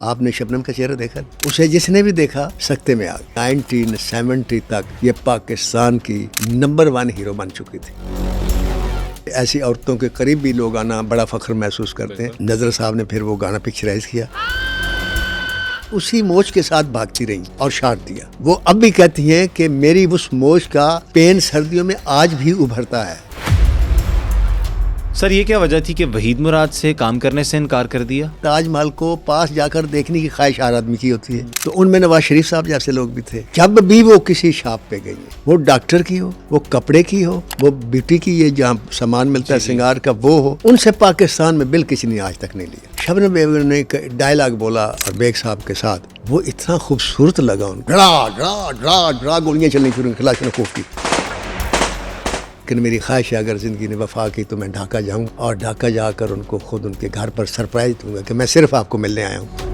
आपने शबनम का चेहरा देखा? उसे जिसने भी देखा सकते में आ गया। 1970 तक ये पाकिस्तान की नंबर 1 हीरो बन चुकी थी। ऐसी औरतों के करीब भी लोग आना बड़ा फख्र महसूस करते हैं। नजर साहब ने फिर वो गाना पिक्चराइज किया, उसी मोच के साथ भागती रही और शाट दिया। वो अब भी कहती हैं कि मेरी उस मोच का पेन सर्दियों में आज भी उभरता है। सर, ये क्या वजह थी कि वहीद मुराद से काम करने से इनकार कर दिया? ताजमहल को पास जाकर देखने की ख्वाहिश हर आदमी की होती है, तो उनमें नवाज शरीफ साहब जैसे लोग भी थे। जब भी वो किसी शॉप पे गई, वो डॉक्टर की हो, वो कपड़े की हो, वो ब्यूटी की, ये जहाँ सामान मिलता है श्रृंगार का वो हो, उनसे पाकिस्तान में बिल किसी ने आज तक नहीं लिया। शबनम बेगम ने एक डायलॉग बोला और बेग साहब के साथ, वो इतना खूबसूरत लगा उनको। डरा डरा डरा डरा गोलियां चलनी शुरू, खिलाफ की। लेकिन मेरी ख्वाहिश है अगर ज़िंदगी ने वफा की तो मैं ढाका जाऊँ और ढाका जाकर उनको खुद उनके घर पर सरप्राइज दूंगा कि मैं सिर्फ आपको मिलने आया हूँ।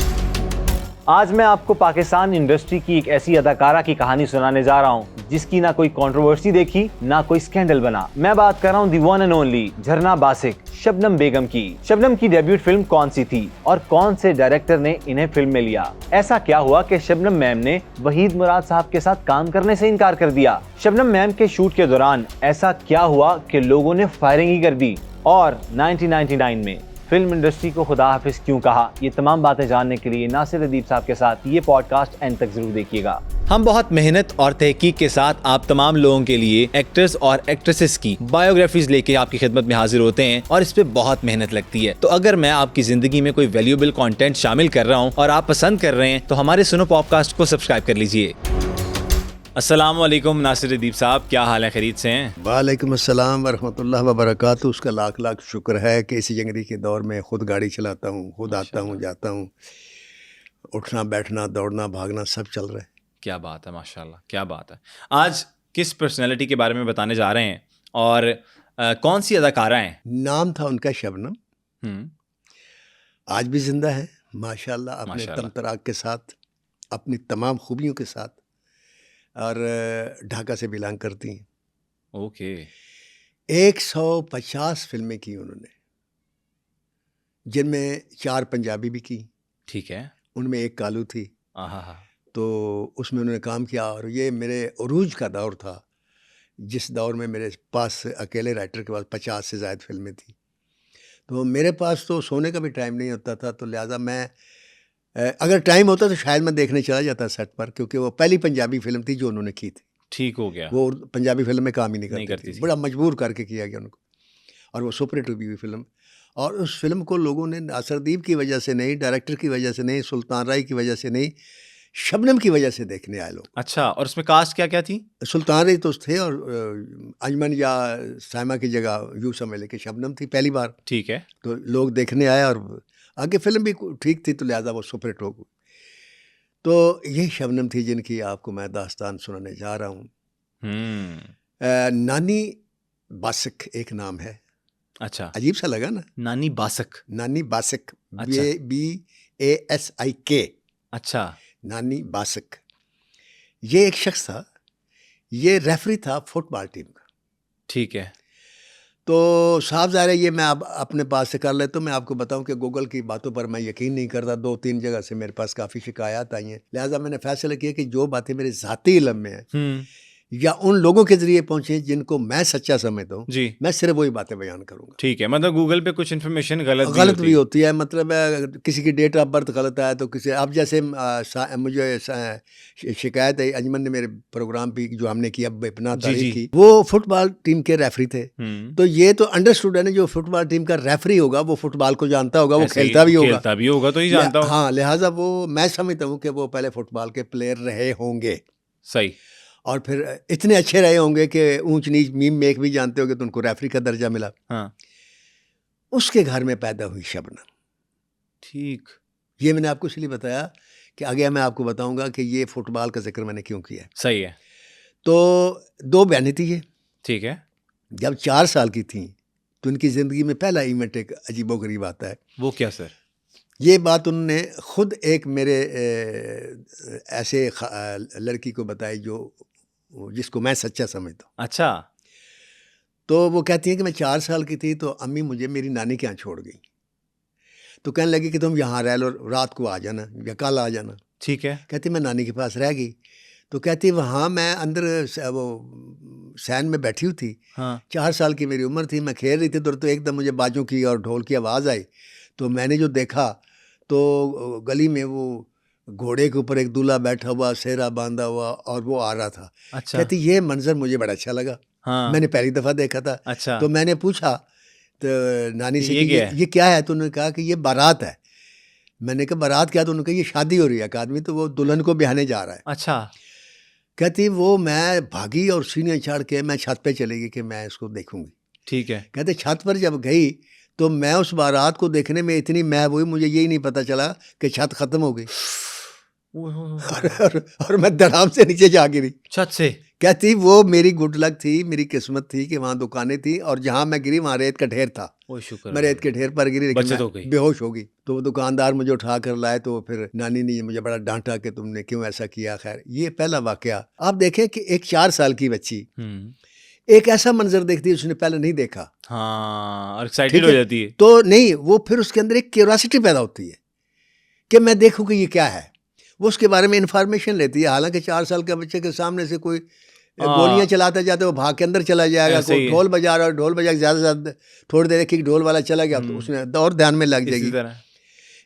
आज मैं आपको पाकिस्तान इंडस्ट्री की एक ऐसी अदाकारा की कहानी सुनाने जा रहा हूँ जिसकी ना कोई कंट्रोवर्सी देखी ना कोई स्कैंडल बना। मैं बात कर रहा हूँ दी वन एंड ओनली झरना बासिक, शबनम बेगम की। शबनम की डेब्यूट फिल्म कौन सी थी और कौन से डायरेक्टर ने इन्हें फिल्म में लिया? ऐसा क्या हुआ कि शबनम मैम ने वहीद मुराद साहब के साथ काम करने से इनकार कर दिया? शबनम मैम के शूट के दौरान ऐसा क्या हुआ कि लोगों ने फायरिंग ही कर दी? और 1999 में फिल्म इंडस्ट्री को खुदा हाफिज क्यों कहा? ये तमाम बातें जानने के लिए नासिर अदीब साहब के साथ ये पॉडकास्ट एंड तक जरूर देखिएगा। हम बहुत मेहनत और तहकीक के साथ आप तमाम लोगों के लिए एक्टर्स और एक्ट्रेसेस की बायोग्राफीज लेके आपकी खिदमत में हाजिर होते हैं और इस पे बहुत मेहनत लगती है। तो अगर मैं आपकी जिंदगी में कोई वैल्यूएबल कंटेंट शामिल कर रहा हूँ और आप पसंद कर रहे हैं तो हमारे सुनो पॉडकास्ट को सब्सक्राइब कर लीजिए। अस्सलाम वालेकुम नासिर अदीब साहब, क्या हाल है? खैरियत से हैं? वालेकुम अस्सलाम वरहमतुल्लाह वबरकातुहू। उसका लाख लाख शुक्र है कि इसी जंगली के दौर में खुद गाड़ी चलाता हूँ, खुद आता हूँ जाता हूँ, उठना बैठना दौड़ना भागना सब चल रहा है। क्या बात है, माशाल्लाह, क्या बात है। आज किस पर्सनैलिटी के बारे में बताने जा रहे हैं और कौन सी अदाकारा हैं? नाम था उनका शबनम। आज भी जिंदा है माशाल्लाह, अपने माशाल्लाह। तमतराक के साथ, अपनी तमाम खूबियों के साथ, और ढाका से बिलोंग करती हैं। ओके। 150 फिल्में की उन्होंने, जिनमें 4 पंजाबी भी की। ठीक है। उनमें एक कालू थी, आहा। तो उसमें उन्होंने काम किया। और ये मेरे उरूज का दौर था, जिस दौर में मेरे पास अकेले राइटर के पास 50 से ज़ायद फिल्में थी। तो मेरे पास तो सोने का भी टाइम नहीं होता था, तो लिहाजा मैं अगर टाइम होता तो शायद मैं देखने चला जाता सेट पर, क्योंकि वो पहली पंजाबी फिल्म थी जो उन्होंने की थी। ठीक हो गया। वो पंजाबी फिल्म में काम ही नहीं नहीं करती करती थी, थी। बड़ा मजबूर करके किया गया उनको, और वो सुपर हिट हुई फिल्म। और उस फिल्म को लोगों ने नासिरदीप की वजह से नहीं, डायरेक्टर की वजह से नहीं, सुल्तान राय की वजह से नहीं, शबनम की वजह से देखने आए लोग। अच्छा, और उसमें कास्ट क्या क्या थी? सुल्तान राय तो थे, और अंजमन या साइमा की जगह यूँ समझ लें कि शबनम थी पहली बार। ठीक है। तो लोग देखने आए और आगे फिल्म भी ठीक थी, तो लिहाजा वो सुपर हिट हो गई। तो यही शबनम थी जिनकी आपको मैं दास्तान सुनाने जा रहा हूँ। नानी बासिक एक नाम है। अच्छा, अजीब सा लगा ना, नानी बासक। नानी बासिक, अच्छा। BASIK, अच्छा। नानी बासिक। ये एक शख्स था, ये रेफरी था फुटबॉल टीम का। ठीक है। तो साहब ज़ाहिर है ये मैं अब अपने पास से कर लेता हूँ। मैं आपको बताऊं कि गूगल की बातों पर मैं यकीन नहीं करता। 2-3 जगह से मेरे पास काफ़ी शिकायत आई हैं, लिहाजा मैंने फैसला किया कि जो बातें मेरे ज़ाती इल्म में हैं या उन लोगों के ज़रिए पहुँचे जिनको मैं सच्चा समझता हूँ, जी। मैं सिर्फ वही बातें बयान करूँगा। ठीक है, मतलब गूगल पे कुछ इन्फॉर्मेशन गलत भी होती है, मतलब किसी की डेट ऑफ बर्थ गलत है तो किसी, अब जैसे मुझे शिकायत है, अंजमन ने मेरे प्रोग्राम पे जो हमने किया बिना तारीख की, वो फुटबॉल टीम के रेफरी थे। तो ये तो अंडरस्टूड है ना, जो फुटबॉल टीम का रेफरी होगा वो फुटबॉल को जानता होगा, वो खेलता भी होगा तो ही जानता होगा। हाँ, लिहाजा वो मैं समझता हूँ कि वो पहले फुटबॉल के प्लेयर रहे होंगे। सही। और फिर इतने अच्छे रहे होंगे कि ऊंच नीच मीम मेक भी जानते होंगे, तो उनको रेफरी का दर्जा मिला। हाँ। उसके घर में पैदा हुई शबनम। ठीक। ये मैंने आपको इसलिए बताया कि आगे मैं आपको बताऊंगा कि ये फुटबॉल का जिक्र मैंने क्यों किया। सही है। तो 2 बहनें थी ये। ठीक है। जब 4 साल की थी तो उनकी ज़िंदगी में पहला इवेंट एक अजीबोगरीब आता है। वो क्या सर? ये बात उन्होंने खुद एक मेरे ऐसे लड़की को बताई जिसको मैं सच्चा समझता हूँ। अच्छा। तो वो कहती है कि मैं 4 साल की थी तो अम्मी मुझे मेरी नानी के यहाँ छोड़ गई। तो कहने लगी कि तुम यहाँ रह लो, रात को आ जाना या कल आ जाना। ठीक है। कहती मैं नानी के पास रह गई। तो कहती वहाँ मैं अंदर वो सैन में बैठी हुई थी। हाँ 4 साल की मेरी उम्र थी, मैं खेल रही थी तो एकदम मुझे बाजों की और ढोल की आवाज़ आई। तो मैंने जो देखा तो गली में वो घोड़े के ऊपर एक दूल्हा बैठा हुआ, सेहरा बांधा हुआ, और वो आ रहा था। अच्छा। कहती ये मंजर मुझे बड़ा अच्छा लगा। हाँ मैंने पहली दफ़ा देखा था। अच्छा। तो मैंने पूछा तो नानी से ये कि क्या है? ये क्या है? तो उन्होंने कहा कि ये बारात है। मैंने कहा बारात क्या? तो उन्होंने कहा ये शादी हो रही है एक आदमी, तो वो दुल्हन को ब्याहने जा रहा है। अच्छा। कहती वो मैं भागी और सीने चढ़ के मैं छत पे चली गई कि मैं इसको देखूंगी। ठीक है। कहते छत पर जब गई तो मैं उस बारात को देखने में इतनी महव हुई, मुझे यही नहीं पता चला कि छत खत्म हो गई। और मैं धड़ाम से नीचे जा गिरी छत से। कहती वो मेरी गुड लक थी, मेरी किस्मत थी कि वहाँ दुकानें थी, और जहाँ मैं गिरी वहाँ रेत का ढेर था। ओ शुक्र। मैं रेत के ढेर पर गिरी, लेकिन बचत मैं हो गई। बेहोश हो गई। तो वो दुकानदार मुझे उठा कर लाए, तो फिर नानी ने मुझे बड़ा डांटा कि तुमने क्यों ऐसा किया। खैर ये पहला वाकया। आप देखें कि एक 4 साल की बच्ची एक ऐसा मंजर देखती है उसने पहले नहीं देखा। हाँ और एक्साइटेड ठीक हो है? जाती है। तो नहीं, वो फिर उसके अंदर एक क्यूरियोसिटी पैदा होती है कि मैं देखूं कि ये क्या है। वो उसके बारे में इंफॉर्मेशन लेती है। हालांकि 4 साल के बच्चे के सामने से कोई गोलियां चलाते जाते वो भाग के अंदर चला जाएगा, ऐसे ही कोई है। ढोल बजा रहा है, ढोल बजा के ज़्यादा से ज़्यादा थोड़ी देर एक ढोल वाला चला गया तो उसने और ध्यान में लग इसी जाएगी। तरह।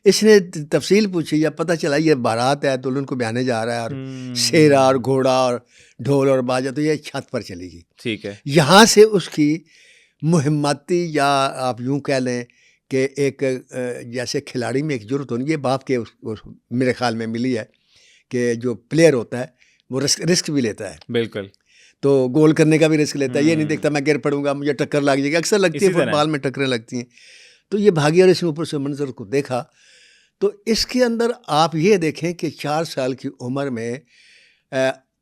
इसने तफसील पूछी या पता चला ये बारात है, दुल्हन को ब्याहने जा रहा है, और शेरा और घोड़ा और ढोल और बाजा, तो ये छत पर चली गई। ठीक है। यहाँ से उसकी मुहिम्मती, या आप यूँ कह लें कि एक जैसे खिलाड़ी में एक जरूरत होनी, ये बाप के मेरे ख्याल में मिली है कि जो प्लेयर होता है वो रिस्क भी लेता है। बिल्कुल। तो गोल करने का भी रिस्क लेता है। ये नहीं देखता मैं गिर पड़ूंगा, मुझे टक्कर लग जाएगी। अक्सर लगती है, इसी तरह। फुटबॉल में टक्करें लगती हैं। तो ये भागी और इसने ऊपर से मंजर को देखा। तो इसके अंदर आप ये देखें कि 4 साल की उम्र में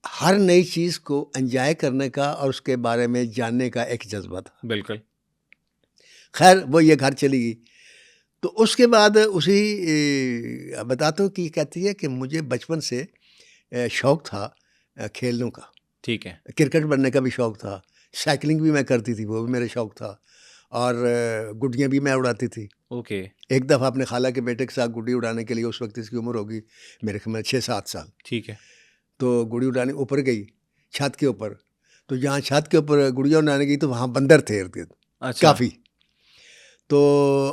हर नई चीज़ को एंजॉय करने का और उसके बारे में जानने का एक जज्बा था। बिल्कुल। खैर वो ये घर चली गई। तो उसके बाद उसी बताता हूँ कि कहती है कि मुझे बचपन से शौक़ था खेलने का। ठीक है। क्रिकेट बनने का भी शौक़ था, साइकिलिंग भी मैं करती थी, वो भी मेरा शौक़ था, और गुड्डियाँ भी मैं उड़ाती थी। ओके। एक दफ़ा अपने खाला के बेटे के साथ गुड्डी उड़ाने के लिए, उस वक्त इसकी उम्र होगी मेरे ख्याल में 6-7 साल। ठीक है। तो गुड़ी उड़ाने ऊपर गई छत के ऊपर। तो जहाँ छत के ऊपर गुड़िया उड़ाने गई तो वहाँ बंदर थे इर्द गिर्द अच्छा। काफ़ी। तो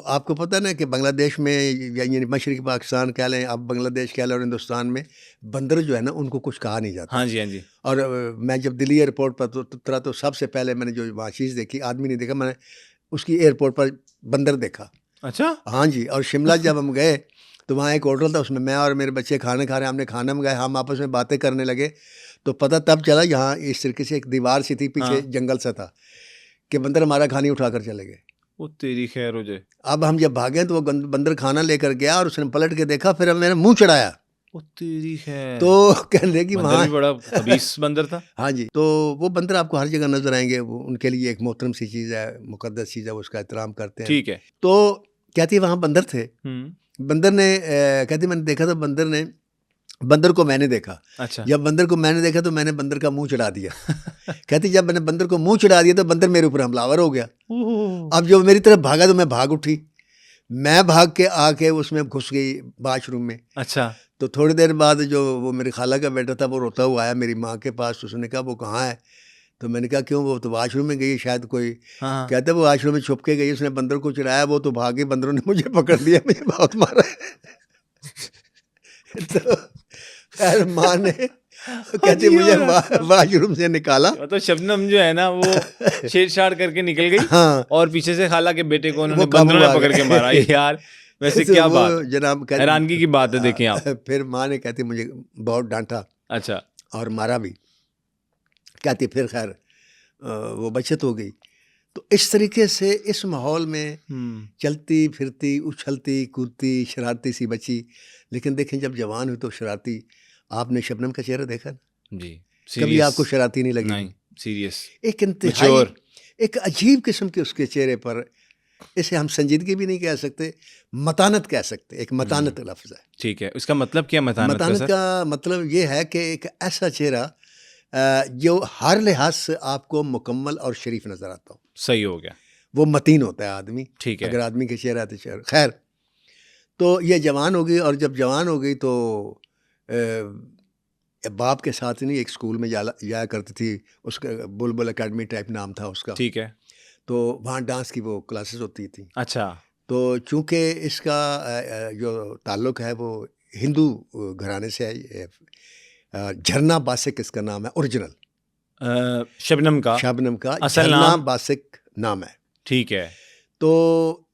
आपको पता ना कि बांग्लादेश में, यानी मशरक़ी पाकिस्तान कह लें, अब बांग्लादेश कह लें, और हिंदुस्तान में बंदर जो है ना उनको कुछ कहा नहीं जाता। हाँ जी हाँ जी। और मैं जब दिल्ली एयरपोर्ट पर उतरा तो सबसे पहले मैंने जो वहाँ चीज़ देखी, आदमी नहीं देखा, मैंने उसकी एयरपोर्ट पर बंदर देखा। अच्छा। हाँ जी। और शिमला जब हम गए तो वहाँ एक होटल था, उसमें मैं और मेरे बच्चे खाना खा रहे हैं। हमने खाना मंगाया, हम आपस में बातें करने लगे तो पता तब चला यहाँ इस तरीके से एक दीवार सी थी, पीछे हाँ। जंगल सा था, कि बंदर हमारा खाना उठा कर चले गए। वो तेरी खैर हो जाए। अब हम जब भागे तो वो बंदर खाना लेकर गया और उसने पलट के देखा, फिर मेरा मुंह चढ़ाया। वो तेरी खैर। तो कहने लगी बंदर वहाँ भी बड़ा खबीस बंदर था। हाँ जी। तो वो बंदर आपको हर जगह नजर आएंगे, वो उनके लिए एक मोहतरम सी चीज़ है, मुकद्दस चीज़ है, उसका एहतराम करते हैं। ठीक है। तो कहती है वहाँ बंदर थे। बंदर ने कहती मैंने देखा तो बंदर को मैंने देखा। अच्छा। जब बंदर को मैंने देखा तो मैंने बंदर का मुंह चढ़ा दिया। कहती जब मैंने बंदर को मुंह चढ़ा दिया तो बंदर मेरे ऊपर हमलावर हो गया। अब जो मेरी तरफ भागा तो मैं भाग उठी, मैं भाग के आके उसमें घुस गई वॉशरूम में। अच्छा। तो थोड़ी देर बाद जो वो मेरी खाला का बेटा था वो रोता हुआ आया मेरी माँ के पास। उसने कहा वो कहाँ है? तो मैंने कहा क्यों? वो तो वॉशरूम में गई शायद कोई। हाँ। कहते वो वॉशरूम में छुप के गई, उसने बंदर को चढ़ाया, वो तो भागी, बंदरों ने मुझे पकड़ लिया, मुझे बहुत मारा। तो खैर माँ ने कहती मुझे वॉशरूम से निकाला। मतलब शबनम जो है ना वो छेड़छाड़ करके निकल गई। हाँ। और पीछे से खाला के बेटे को उन्होंने वो काबू बंदरों ने आ पकड़ के गए। मारा। यार वैसे तो क्या वो बात, जनाब हैरानगी की बात है। देखें आप। फिर माँ ने कहती मुझे बहुत डांटा अच्छा। और मारा भी। कहती फिर खैर वो बचत हो गई। तो इस तरीके से इस माहौल में चलती फिरती, उछलती कूदती, शरारती सी बच्ची। लेकिन देखें जब जवान हुई तो शरारती। आपने शबनम का चेहरा देखा ना जी। कभी आपको शरारती नहीं लगी? नहीं, सीरियस, एक इंतहाई एक अजीब किस्म के उसके चेहरे पर, इसे हम संजीदगी भी नहीं कह सकते, मतानत कह सकते। एक मतानत लफ्ज़ है। ठीक है, उसका मतलब क्या मतानत का? मतानत का मतलब ये है कि एक ऐसा चेहरा जो हर लिहाज से आपको मुकम्मल और शरीफ नज़र आता हो। सही हो गया। वो मतीन होता है आदमी। ठीक है। अगर आदमी के चेहरा तो चेहरा। खैर तो ये जवान हो गई, और जब जवान हो गई तो बाप के साथ नहीं एक स्कूल में जाया करती थी, उसका बुलबुल एकेडमी टाइप नाम था उसका। ठीक है। तो वहाँ डांस की वो क्लासेस होती थी। अच्छा। तो चूँकि इसका जो ताल्लुक़ है वो हिंदू घराने से है, झरना बासिक इसका नाम है ओरिजिनल। शबनम का असल झरना नाम? बासिक नाम है। ठीक है। तो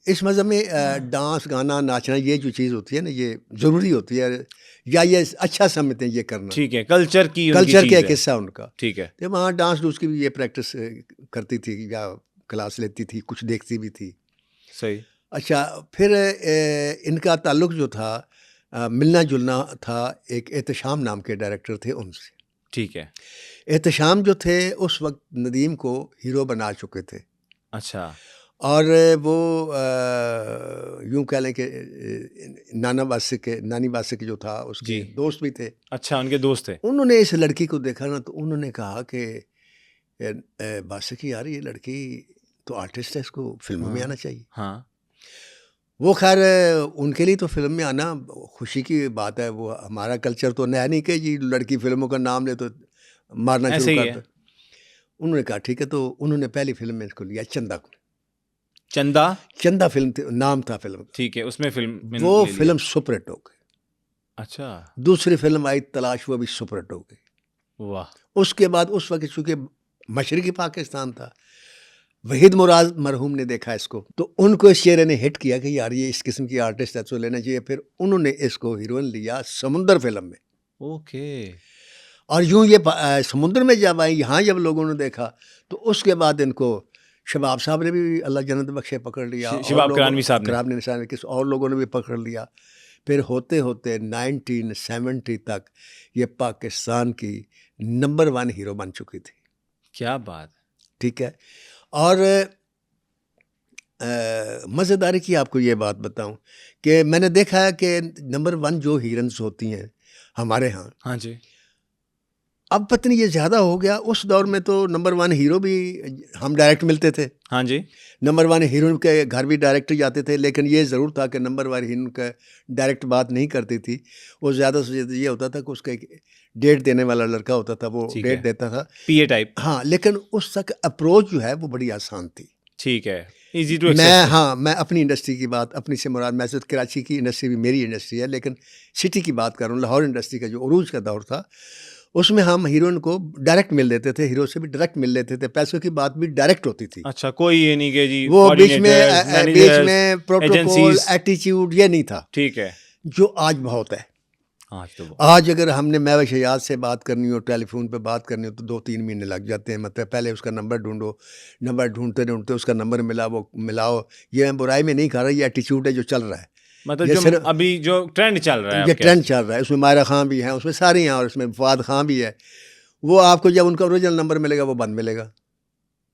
इस मज़हब में डांस, गाना, नाचना, ये जो चीज़ होती है ना, ये ज़रूरी होती है, या ये अच्छा समझते हैं ये करना। ठीक है, कल्चर की उनकी कल्चर चीज़ का एक है। हिस्सा उनका। ठीक है। तो वहाँ डांस डूस की भी ये प्रैक्टिस करती थी, या क्लास लेती थी, कुछ देखती भी थी। सही। अच्छा, फिर इनका ताल्लुक़ जो था मिलना जुलना था, एक एहतशाम नाम के डायरेक्टर थे उनसे। ठीक है। एहतशाम जो थे उस वक्त नदीम को हीरो बना चुके थे, अच्छा। और वो यूँ कह लें कि नानी बासिक जो था उसके जी। दोस्त भी थे। अच्छा, उनके दोस्त थे। उन्होंने इस लड़की को देखा ना, तो उन्होंने कहा कि बासिक यार, ये लड़की तो आर्टिस्ट है, इसको फिल्मों में आना चाहिए। हाँ। वो खैर उनके लिए तो फिल्म में आना खुशी की बात है, वो हमारा कल्चर तो नहीं कि जी लड़की फिल्मों का नाम ले तो मारना ऐसे शुरू ही कर है। दे। उन्होंने कहा ठीक है, तो उन्होंने पहली फिल्म में इसको लिया चंदा को। चंदा? चंदा फिल्म नाम था फिल्म का। ठीक है, उसमें फिल्म में वो ले लिया। फिल्म सुपरहिट हो गई। अच्छा। दूसरी फिल्म आई तलाश, वो भी सुपरहिट हो गई। वाह। उसके बाद उस वक्त चूँकि मशरक़ी पाकिस्तान था, वहीद मुराद मरहूम ने देखा इसको, तो उनको इस चेहरे ने हिट किया कि यार ये इस किस्म की आर्टिस्ट है तो लेना चाहिए। फिर उन्होंने इसको हीरोइन लिया समुंदर फिल्म में। ओके। और यूँ ये समुद्र में जब आई, यहाँ जब लोगों ने देखा, तो उसके बाद इनको शबाब साहब ने भी अल्लाह जन्नत बख्शे पकड़ लिया, और शबाब लोगों- करानवी साहब ने। करानवी निशान ने, किस और लोगों ने भी पकड़ लिया। फिर होते होते 1970 तक ये पाकिस्तान की नंबर 1 हीरो बन चुकी थी। क्या बात। ठीक है। और मज़ेदारी की आपको ये बात बताऊं कि मैंने देखा है कि नंबर 1 जो हीरोइंस होती हैं हमारे यहाँ, हाँ जी। अब पता नहीं ये ज़्यादा हो गया। उस दौर में तो नंबर 1 हीरो भी हम डायरेक्ट मिलते थे, हाँ जी। नंबर 1 हीरोइन के घर भी डायरेक्ट जाते थे, लेकिन ये ज़रूर था कि नंबर 1 हीरोइन का डायरेक्ट बात नहीं करती थी। वो ज़्यादा से ज़्यादा ये होता था कि उसका एक डेट देने वाला लड़का होता था, वो ठीक डेट है। देता था। पीए टाइप। हाँ, लेकिन उस तक अप्रोच जो है वो बड़ी आसान थी। ठीक है, इजी टू मैं अपनी इंडस्ट्री की बात, अपनी से मुराद, मैं तो कराची की इंडस्ट्री भी मेरी इंडस्ट्री है, लेकिन सिटी की बात कर रहा हूँ। लाहौर इंडस्ट्री का जो उरूज का दौर था, उसमें हम हीरोइन को डायरेक्ट मिल लेते थे, हीरो से भी डायरेक्ट मिल लेते थे, पैसों की बात भी डायरेक्ट होती थी। अच्छा, कोई ये नहीं कि जी वो बीच coordinators, में प्रोटोकॉल, agencies। एटीट्यूड ये नहीं था, ठीक है। जो आज बहुत है। आज तो आज अगर हमने मैं शयाद से बात करनी हो, टेलीफोन पे बात करनी हो, तो 2-3 महीने लग जाते हैं। मतलब पहले उसका नंबर ढूंढो, नंबर ढूंढते ढूंढते उसका नंबर मिला, वो मिलाओ। ये मैं बुराई में नहीं कह रहा, ये एटीट्यूड है जो चल रहा है। मतलब ये जो सिर्फ- अभी जो ट्रेंड चल रहा है, ये आप ट्रेंड चल रहा है। उसमें मायरा खान भी हैं, उसमें सारी हैं, और उसमें फवाद खान भी है। वो आपको जब उनका ओरिजिनल नंबर मिलेगा वो बंद मिलेगा।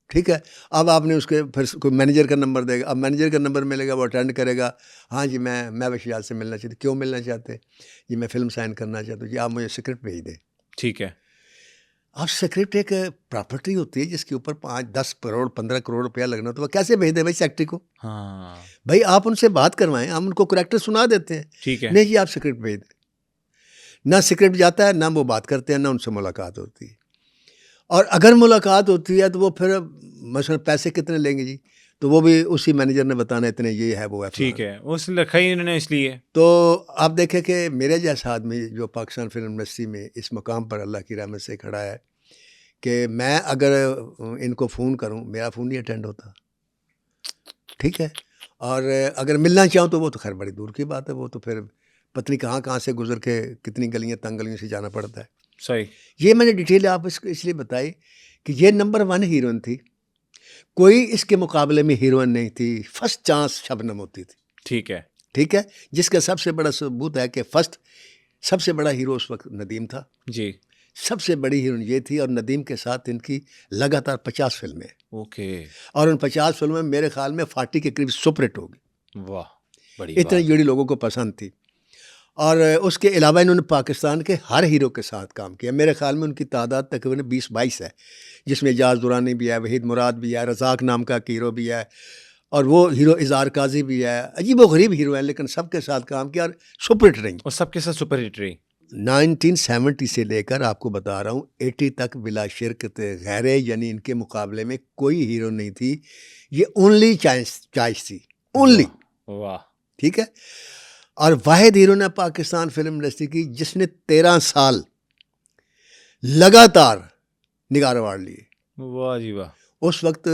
ठीक है। अब आपने उसके फिर कोई मैनेजर का नंबर देगा, अब मैनेजर का नंबर मिलेगा, वो अटेंड करेगा। हाँ जी, मैं वशियात से मिलना चाहती। क्यों मिलना चाहते? जी मैं फ़िल्म साइन करना चाहता हूँ। जी आप मुझे स्क्रिप्ट भेज दें। ठीक है। अब स्क्रिप्ट एक प्रॉपर्टी होती है जिसके ऊपर 5-10 करोड़ 15 करोड़ रुपया लगना, तो वह कैसे भेज दे भाई सेक्रेटरी को? हाँ, भाई आप उनसे बात करवाएं, हम उनको करेक्टर सुना देते हैं। ठीक है। नहीं जी आप स्क्रिप्ट भेज दें। ना स्क्रिप्ट जाता है, ना वो बात करते हैं, ना उनसे मुलाकात होती है। और अगर मुलाकात होती है तो वो फिर मसलन पैसे कितने लेंगे जी, तो वो भी उसी मैनेजर ने बताना इतने ये है वो है। ठीक है, उस रखा ही इन्होंने इसलिए। तो आप देखें कि मेरे जैसा आदमी जो पाकिस्तान फिल्म इंडस्ट्री में इस मकाम पर अल्लाह की रहमत से खड़ा है, कि मैं अगर इनको फ़ोन करूं, मेरा फ़ोन नहीं अटेंड होता। ठीक है। और अगर मिलना चाहूँ तो वो तो खैर बड़ी दूर की बात है, वो तो फिर पत्नी कहाँ से गुजर के कितनी गलियाँ तंग गलियों से जाना पड़ता है। सही। ये मैंने डिटेल आप इसलिए बताई कि ये नंबर 1 हीरोइन थी, कोई इसके मुकाबले में हीरोइन नहीं थी। फर्स्ट चांस शबनम होती थी। ठीक है। ठीक है। जिसका सबसे बड़ा सबूत है कि सबसे बड़ा हीरो उस वक्त नदीम था जी। सबसे बड़ी हीरोइन ये थी, और नदीम के साथ इनकी लगातार 50 फिल्में, ओके। और उन 50 फिल्मों में मेरे ख्याल में 40 के करीब सुपरहिट होगी। वाह, बड़ी इतनी बात। जोड़ी लोगों को पसंद थी। और उसके अलावा इन्होंने पाकिस्तान के हर हीरो के साथ काम किया। मेरे ख्याल में उनकी तादाद तकरीबन 20-22 है, जिसमें एजाज दुरानी भी है, वहीद मुराद भी है, रज़ाक नाम का हीरो भी है, और वो हीरो इज़हार काजी भी है, अजीब व गरीब हीरो है, लेकिन सबके साथ काम किया और सुपर हिट रही। और सबके साथ सुपर हिट रही। 1970 से लेकर आपको बता रहा हूँ 80 तक बिला शिरकत गैरे, यानी इनके मुकाबले में कोई हीरो नहीं थी। ये ओनली चॉइस थी, ओनली। वाह। ठीक है। और वाहिद हीरो ने पाकिस्तान फिल्म इंडस्ट्री की जिसने 13 साल लगातार निगार अवार्ड लिए। वाह जी वाह। उस वक्त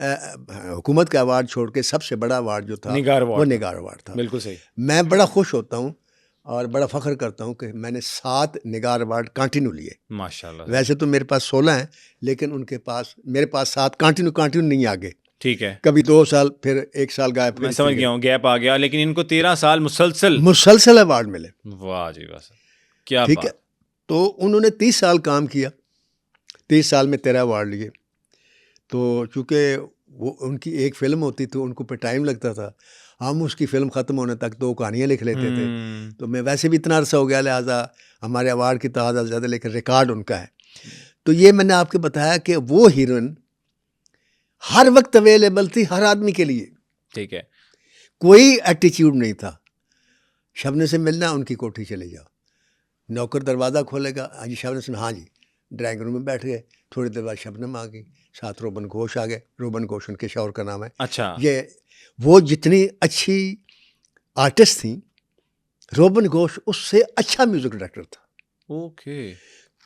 हुकूमत का अवार्ड छोड़ के सबसे बड़ा अवार्ड जो था निगार अवार्ड वो था। निगार अवार्ड था। बिल्कुल सही। मैं बड़ा खुश होता हूँ और बड़ा फख्र करता हूँ कि मैंने 7 निगार अवार्ड कंटिन्यू लिए। माशाल्लाह। वैसे तो मेरे पास 16 हैं, लेकिन उनके पास मेरे पास 7 कंटिन्यू नहीं आगे। ठीक है, कभी 2 साल, फिर 1 साल गायब, मैं फिर समझ गया हूँ, गैप आ गया, लेकिन इनको 13 साल मुसलसल अवार्ड मिले। वाह जी वाह सर, क्या ठीक बात। है। तो उन्होंने 30 साल काम किया, 30 साल में 13 अवार्ड लिए। तो चूँकि वो उनकी एक फ़िल्म होती तो उनको पे टाइम लगता था, हम उसकी फ़िल्म ख़त्म होने तक 2 कहानियाँ लिख लेते थे। तो मैं वैसे भी इतना अरसा हो गया, लिहाजा हमारे अवार्ड की तादाद ज़्यादा, लेकिन रिकॉर्ड उनका है। तो ये मैंने आपको बताया कि वो हीरोइन हर वक्त अवेलेबल थी हर आदमी के लिए। ठीक है। कोई एटीट्यूड नहीं था। शबनम से मिलना, उनकी कोठी चले जाओ, नौकर दरवाज़ा खोलेगा, हाँ जी शबनम से, हाँ जी, ड्राइंग रूम में बैठ गए, थोड़ी देर बाद शबनम आ गई, साथ रोबन घोष आ गए। रोबन घोष उनके शौहर का नाम है। अच्छा। ये वो जितनी अच्छी आर्टिस्ट थी, रोबन घोष उससे अच्छा म्यूज़िक डायरेक्टर था। ओके।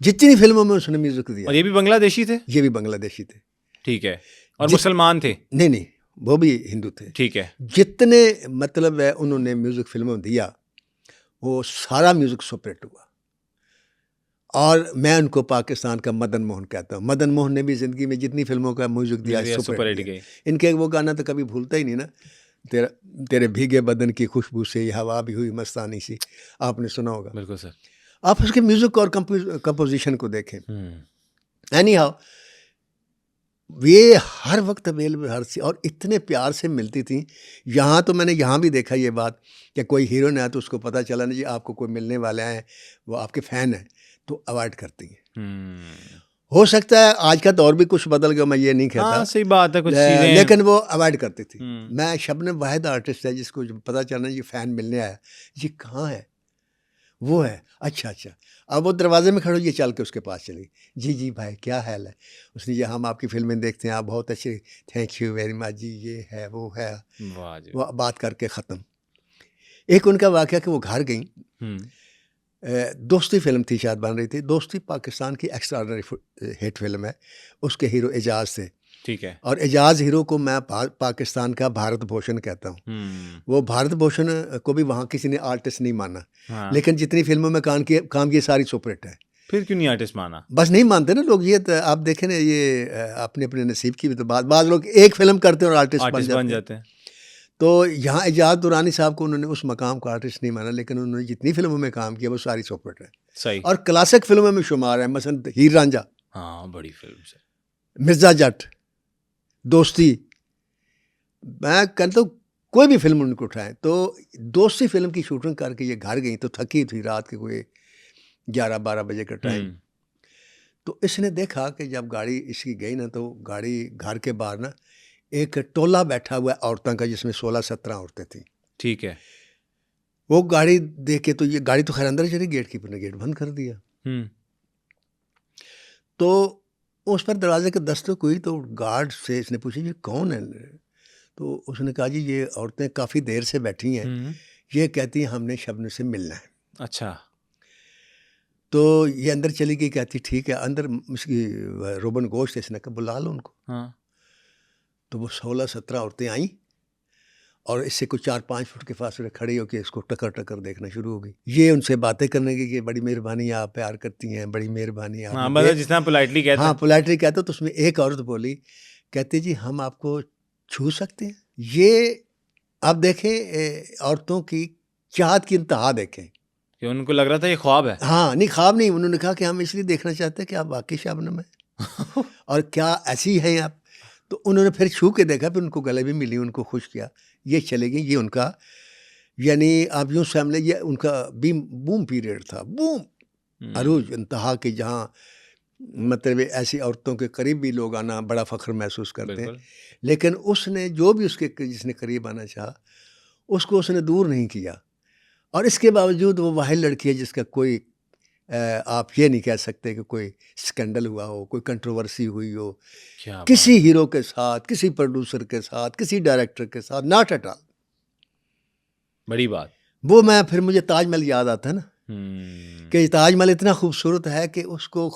जितनी फिल्मों में उसने म्यूज़िक दिया। और ये भी बांग्लादेशी थे? ये भी बांग्लादेशी थे। ठीक है। और मुसलमान थे? नहीं, वो भी हिंदू थे। ठीक है। जितने मतलब है उन्होंने म्यूज़िक फिल्मों में दिया, वो सारा म्यूज़िक सुपरहिट हुआ। और मैं उनको पाकिस्तान का मदन मोहन कहता हूँ। मदन मोहन ने भी ज़िंदगी में जितनी फिल्मों का म्यूज़िक दिया सुपरहिट दिया। इनके वो गाना तो कभी भूलता ही नहीं ना, तेरे भीगे बदन की खुशबू से ये हवा भी हुई मस्तानी सी, आपने सुना होगा। बिल्कुल सर। आप उसके म्यूज़िक और कंपोजिशन को देखें। एनी हाउ, ये हर वक्त अवेलेबल, हर सी, और इतने प्यार से मिलती थी। यहाँ तो मैंने यहाँ भी देखा ये बात कि कोई हीरो ने आया तो उसको पता चला ना जी आपको कोई मिलने वाले हैं, वो आपके फ़ैन हैं, तो अवॉइड करती हैं। हो सकता है आज का दौर भी कुछ बदल गया, मैं ये नहीं कहता। हाँ, सही बात है, कुछ चीज़ें, लेकिन वो अवॉइड करती थी। मैं शबनम वाहिद आर्टिस्ट है जिसको जब पता चला ये फ़ैन मिलने आया, ये कहाँ है, वो है, अच्छा। अब वो दरवाजे में खड़ो, ये चल के उसके पास चली, जी भाई क्या हाल है। उसने ये हम आपकी फिल्में देखते हैं, आप बहुत अच्छे, थैंक यू वेरी मच जी, ये है वो है। वाह जी। वो बात करके ख़त्म। एक उनका वाक़या कि वो घर गई, दोस्ती फिल्म थी, शायद बन रही थी। दोस्ती पाकिस्तान की एक्स्ट्राऑर्डिनरी हिट फिल्म है, उसके हीरो एजाज थे। ठीक है। और एजाज हीरो को मैं पाकिस्तान का भारत भूषण कहता हूँ। वो भारत भूषण को भी वहाँ किसी ने आर्टिस्ट नहीं माना। हाँ। लेकिन जितनी फिल्मों में काम किए सारी सुपरहिट है। फिर क्यों नहीं आर्टिस्ट माना? बस नहीं मानते ना लोग। ये तो आप देखें ना, ये अपने अपने नसीब की भी तो बात। बाद लोग एक फिल्म करते हैं और आर्टिस्ट बन जाते हैं। तो यहाँ एजाज दुरानी साहब को उन्होंने उस मकाम को आर्टिस्ट नहीं माना, लेकिन उन्होंने जितनी फिल्मों में काम किया वो सारी सुपरहिट है। सही। और क्लासिक फिल्मों में शुमार है, मसलन हीर रांझा, हाँ बड़ी फिल्म से, मिर्ज़ा जट, दोस्ती। मैं कहता हूँ कोई भी फिल्म उनको उठाएं। तो दोस्ती फिल्म की शूटिंग करके ये घर गई, तो थकी थी, रात के कोई 11-12 बजे का टाइम। तो इसने देखा कि जब गाड़ी इसकी गई ना, तो गाड़ी घर के बाहर ना एक टोला बैठा हुआ है औरतों का, जिसमें 16-17 औरतें थीं। ठीक है। वो गाड़ी देख के, तो ये गाड़ी तो खैर अंदर चली, गेट कीपर ने गेट बंद कर दिया। तो उस पर दरवाजे के दस्तक हुई, तो गार्ड से इसने पूछा ये कौन है। तो उसने कहा जी ये औरतें काफ़ी देर से बैठी हैं, ये कहती हैं हमने शबनम से मिलना है। अच्छा। तो ये अंदर चली गई, कहती ठीक है। अंदर उसकी रोबन घोष, इसने कहा बुला लो उनको। हाँ। तो वो 16-17 औरतें आईं और इससे कुछ 4-5 फुट के फासले खड़ी होकर इसको टकर देखना शुरू हो गई। ये उनसे बातें करने की कि बड़ी मेहरबानी, आप प्यार करती हैं, बड़ी मेहरबानी आप। हाँ, मतलब जिस तरह पोलाइटली कहते हैं। हाँ, पोलाइटली कहते। तो उसमें एक औरत बोली, कहती जी हम आपको छू सकते हैं। ये आप देखें औरतों की चाहत की इंतहा देखें कि उनको लग रहा था ये ख्वाब है। हाँ, नहीं ख्वाब नहीं। उन्होंने कहा कि हम इसलिए देखना चाहते हैं कि आप वाकई शबनम है और क्या ऐसी हैं आप। तो उन्होंने फिर छू के देखा, फिर उनको गले भी मिली, उनको खुश किया, ये चले गई। ये उनका, यानी आप यूँ समझ, ये उनका बूम पीरियड था, बूम अरूज इंतहा के, जहाँ मतलब ऐसी औरतों के करीब भी लोग आना बड़ा फ़ख्र महसूस करते हैं। बिल्कुल। लेकिन उसने जो भी उसके जिसने करीब आना चाहा, उसको उसने दूर नहीं किया। और इसके बावजूद वो वाहिद लड़की है जिसका कोई आप ये नहीं कह सकते कि कोई स्कैंडल हुआ हो, कोई कंट्रोवर्सी हुई हो, क्या बात। किसी हीरो के साथ, किसी प्रोड्यूसर के साथ, किसी डायरेक्टर के साथ, नॉट एट ऑल। बड़ी बात। वो मैं फिर मुझे ताजमहल याद आता है ना, कि ताजमहल इतना खूबसूरत है कि उसको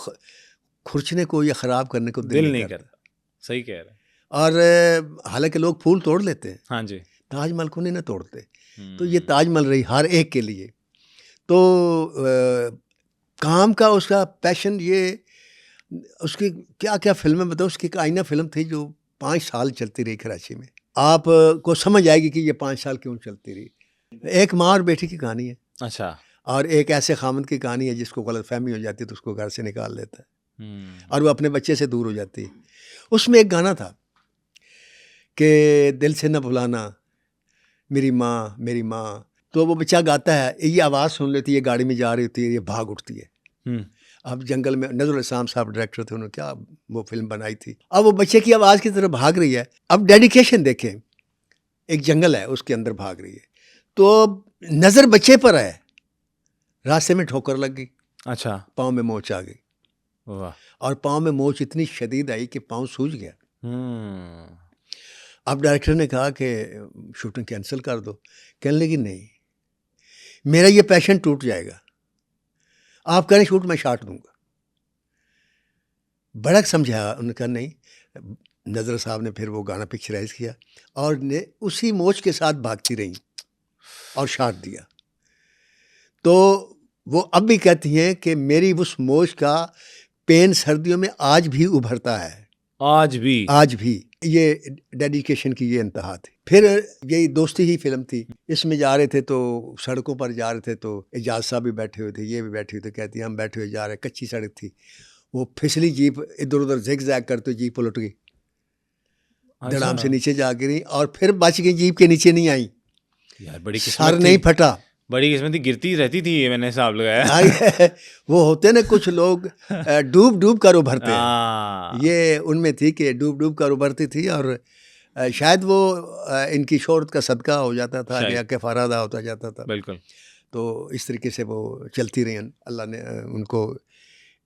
खुरचने को या ख़राब करने को दिल नहीं करता। सही कह रहे हैं। और हालांकि लोग फूल तोड़ लेते हैं, हाँ जी। ताजमहल को नहीं ना तोड़ते। तो ये ताजमहल रही हर एक के लिए। तो काम का उसका पैशन, ये उसकी क्या क्या फिल्में बताओ। उसकी एक आईना फिल्म थी जो 5 साल चलती रही कराची में। आप को समझ आएगी कि ये 5 साल क्यों चलती रही। एक माँ और बेटी की कहानी है। अच्छा। और एक ऐसे खामद की कहानी है जिसको गलतफहमी हो जाती है तो उसको घर से निकाल देता है और वो अपने बच्चे से दूर हो जाती है। उसमें एक गाना था कि दिल से न भुलाना मेरी माँ मेरी माँ। तो वो बच्चा गाता है, ये आवाज़ सुन लेती है, गाड़ी में जा रही होती है, ये भाग उठती है। अब जंगल में नज़रुल इस्लाम साहब डायरेक्टर थे, उन्होंने क्या वो फिल्म बनाई थी। अब वो बच्चे की आवाज़ की तरफ भाग रही है। अब डेडिकेशन देखें, एक जंगल है उसके अंदर भाग रही है, तो नज़र बच्चे पर है। रास्ते में ठोकर लग गई, अच्छा। पाँव में मोच आ गई। वाह। और पाँव में मोच इतनी शदीद आई कि पाँव सूज गया। अब डायरेक्टर ने कहा कि शूटिंग कैंसिल कर दो। कहने लगी नहीं, मेरा ये पैशन टूट जाएगा, आप करें शूट, मैं शॉट दूंगा। बड़ा समझाया, उन्होंने कहा नहीं। नज़र साहब ने फिर वो गाना पिक्चराइज किया और ने उसी मोच के साथ भागती रही और शॉट दिया। तो वो अब भी कहती हैं कि मेरी उस मोच का पेन सर्दियों में आज भी उभरता है। आज भी ये डेडिकेशन की ये इंतहा थी। फिर यही दोस्ती ही फिल्म थी। इसमें जा रहे थे तो सड़कों पर जा रहे थे, तो एजाज साहब भी बैठे हुए थे, ये भी बैठे हुए थे। कहती हम बैठे हुए जा रहे, कच्ची सड़क थी, वो फिसली जीप इधर उधर जिग जैग करते जीप उलट गई, धड़ाम से नीचे जा गिरी और फिर बच गई, जीप के नीचे नहीं आई। यार बड़ी सर नहीं फटा। बड़ी किस्मत थी, गिरती रहती थी, ये मैंने हिसाब लगाया। वो होते ना कुछ लोग डूब डूब कर उभरते हैं, ये उनमें थी कि डूब डूब कर उभरती थी। और शायद वो इनकी शोहरत का सदका हो जाता था या कफ़ारा अदा होता जाता था। बिल्कुल। तो इस तरीके से वो चलती रही। अल्लाह ने उनको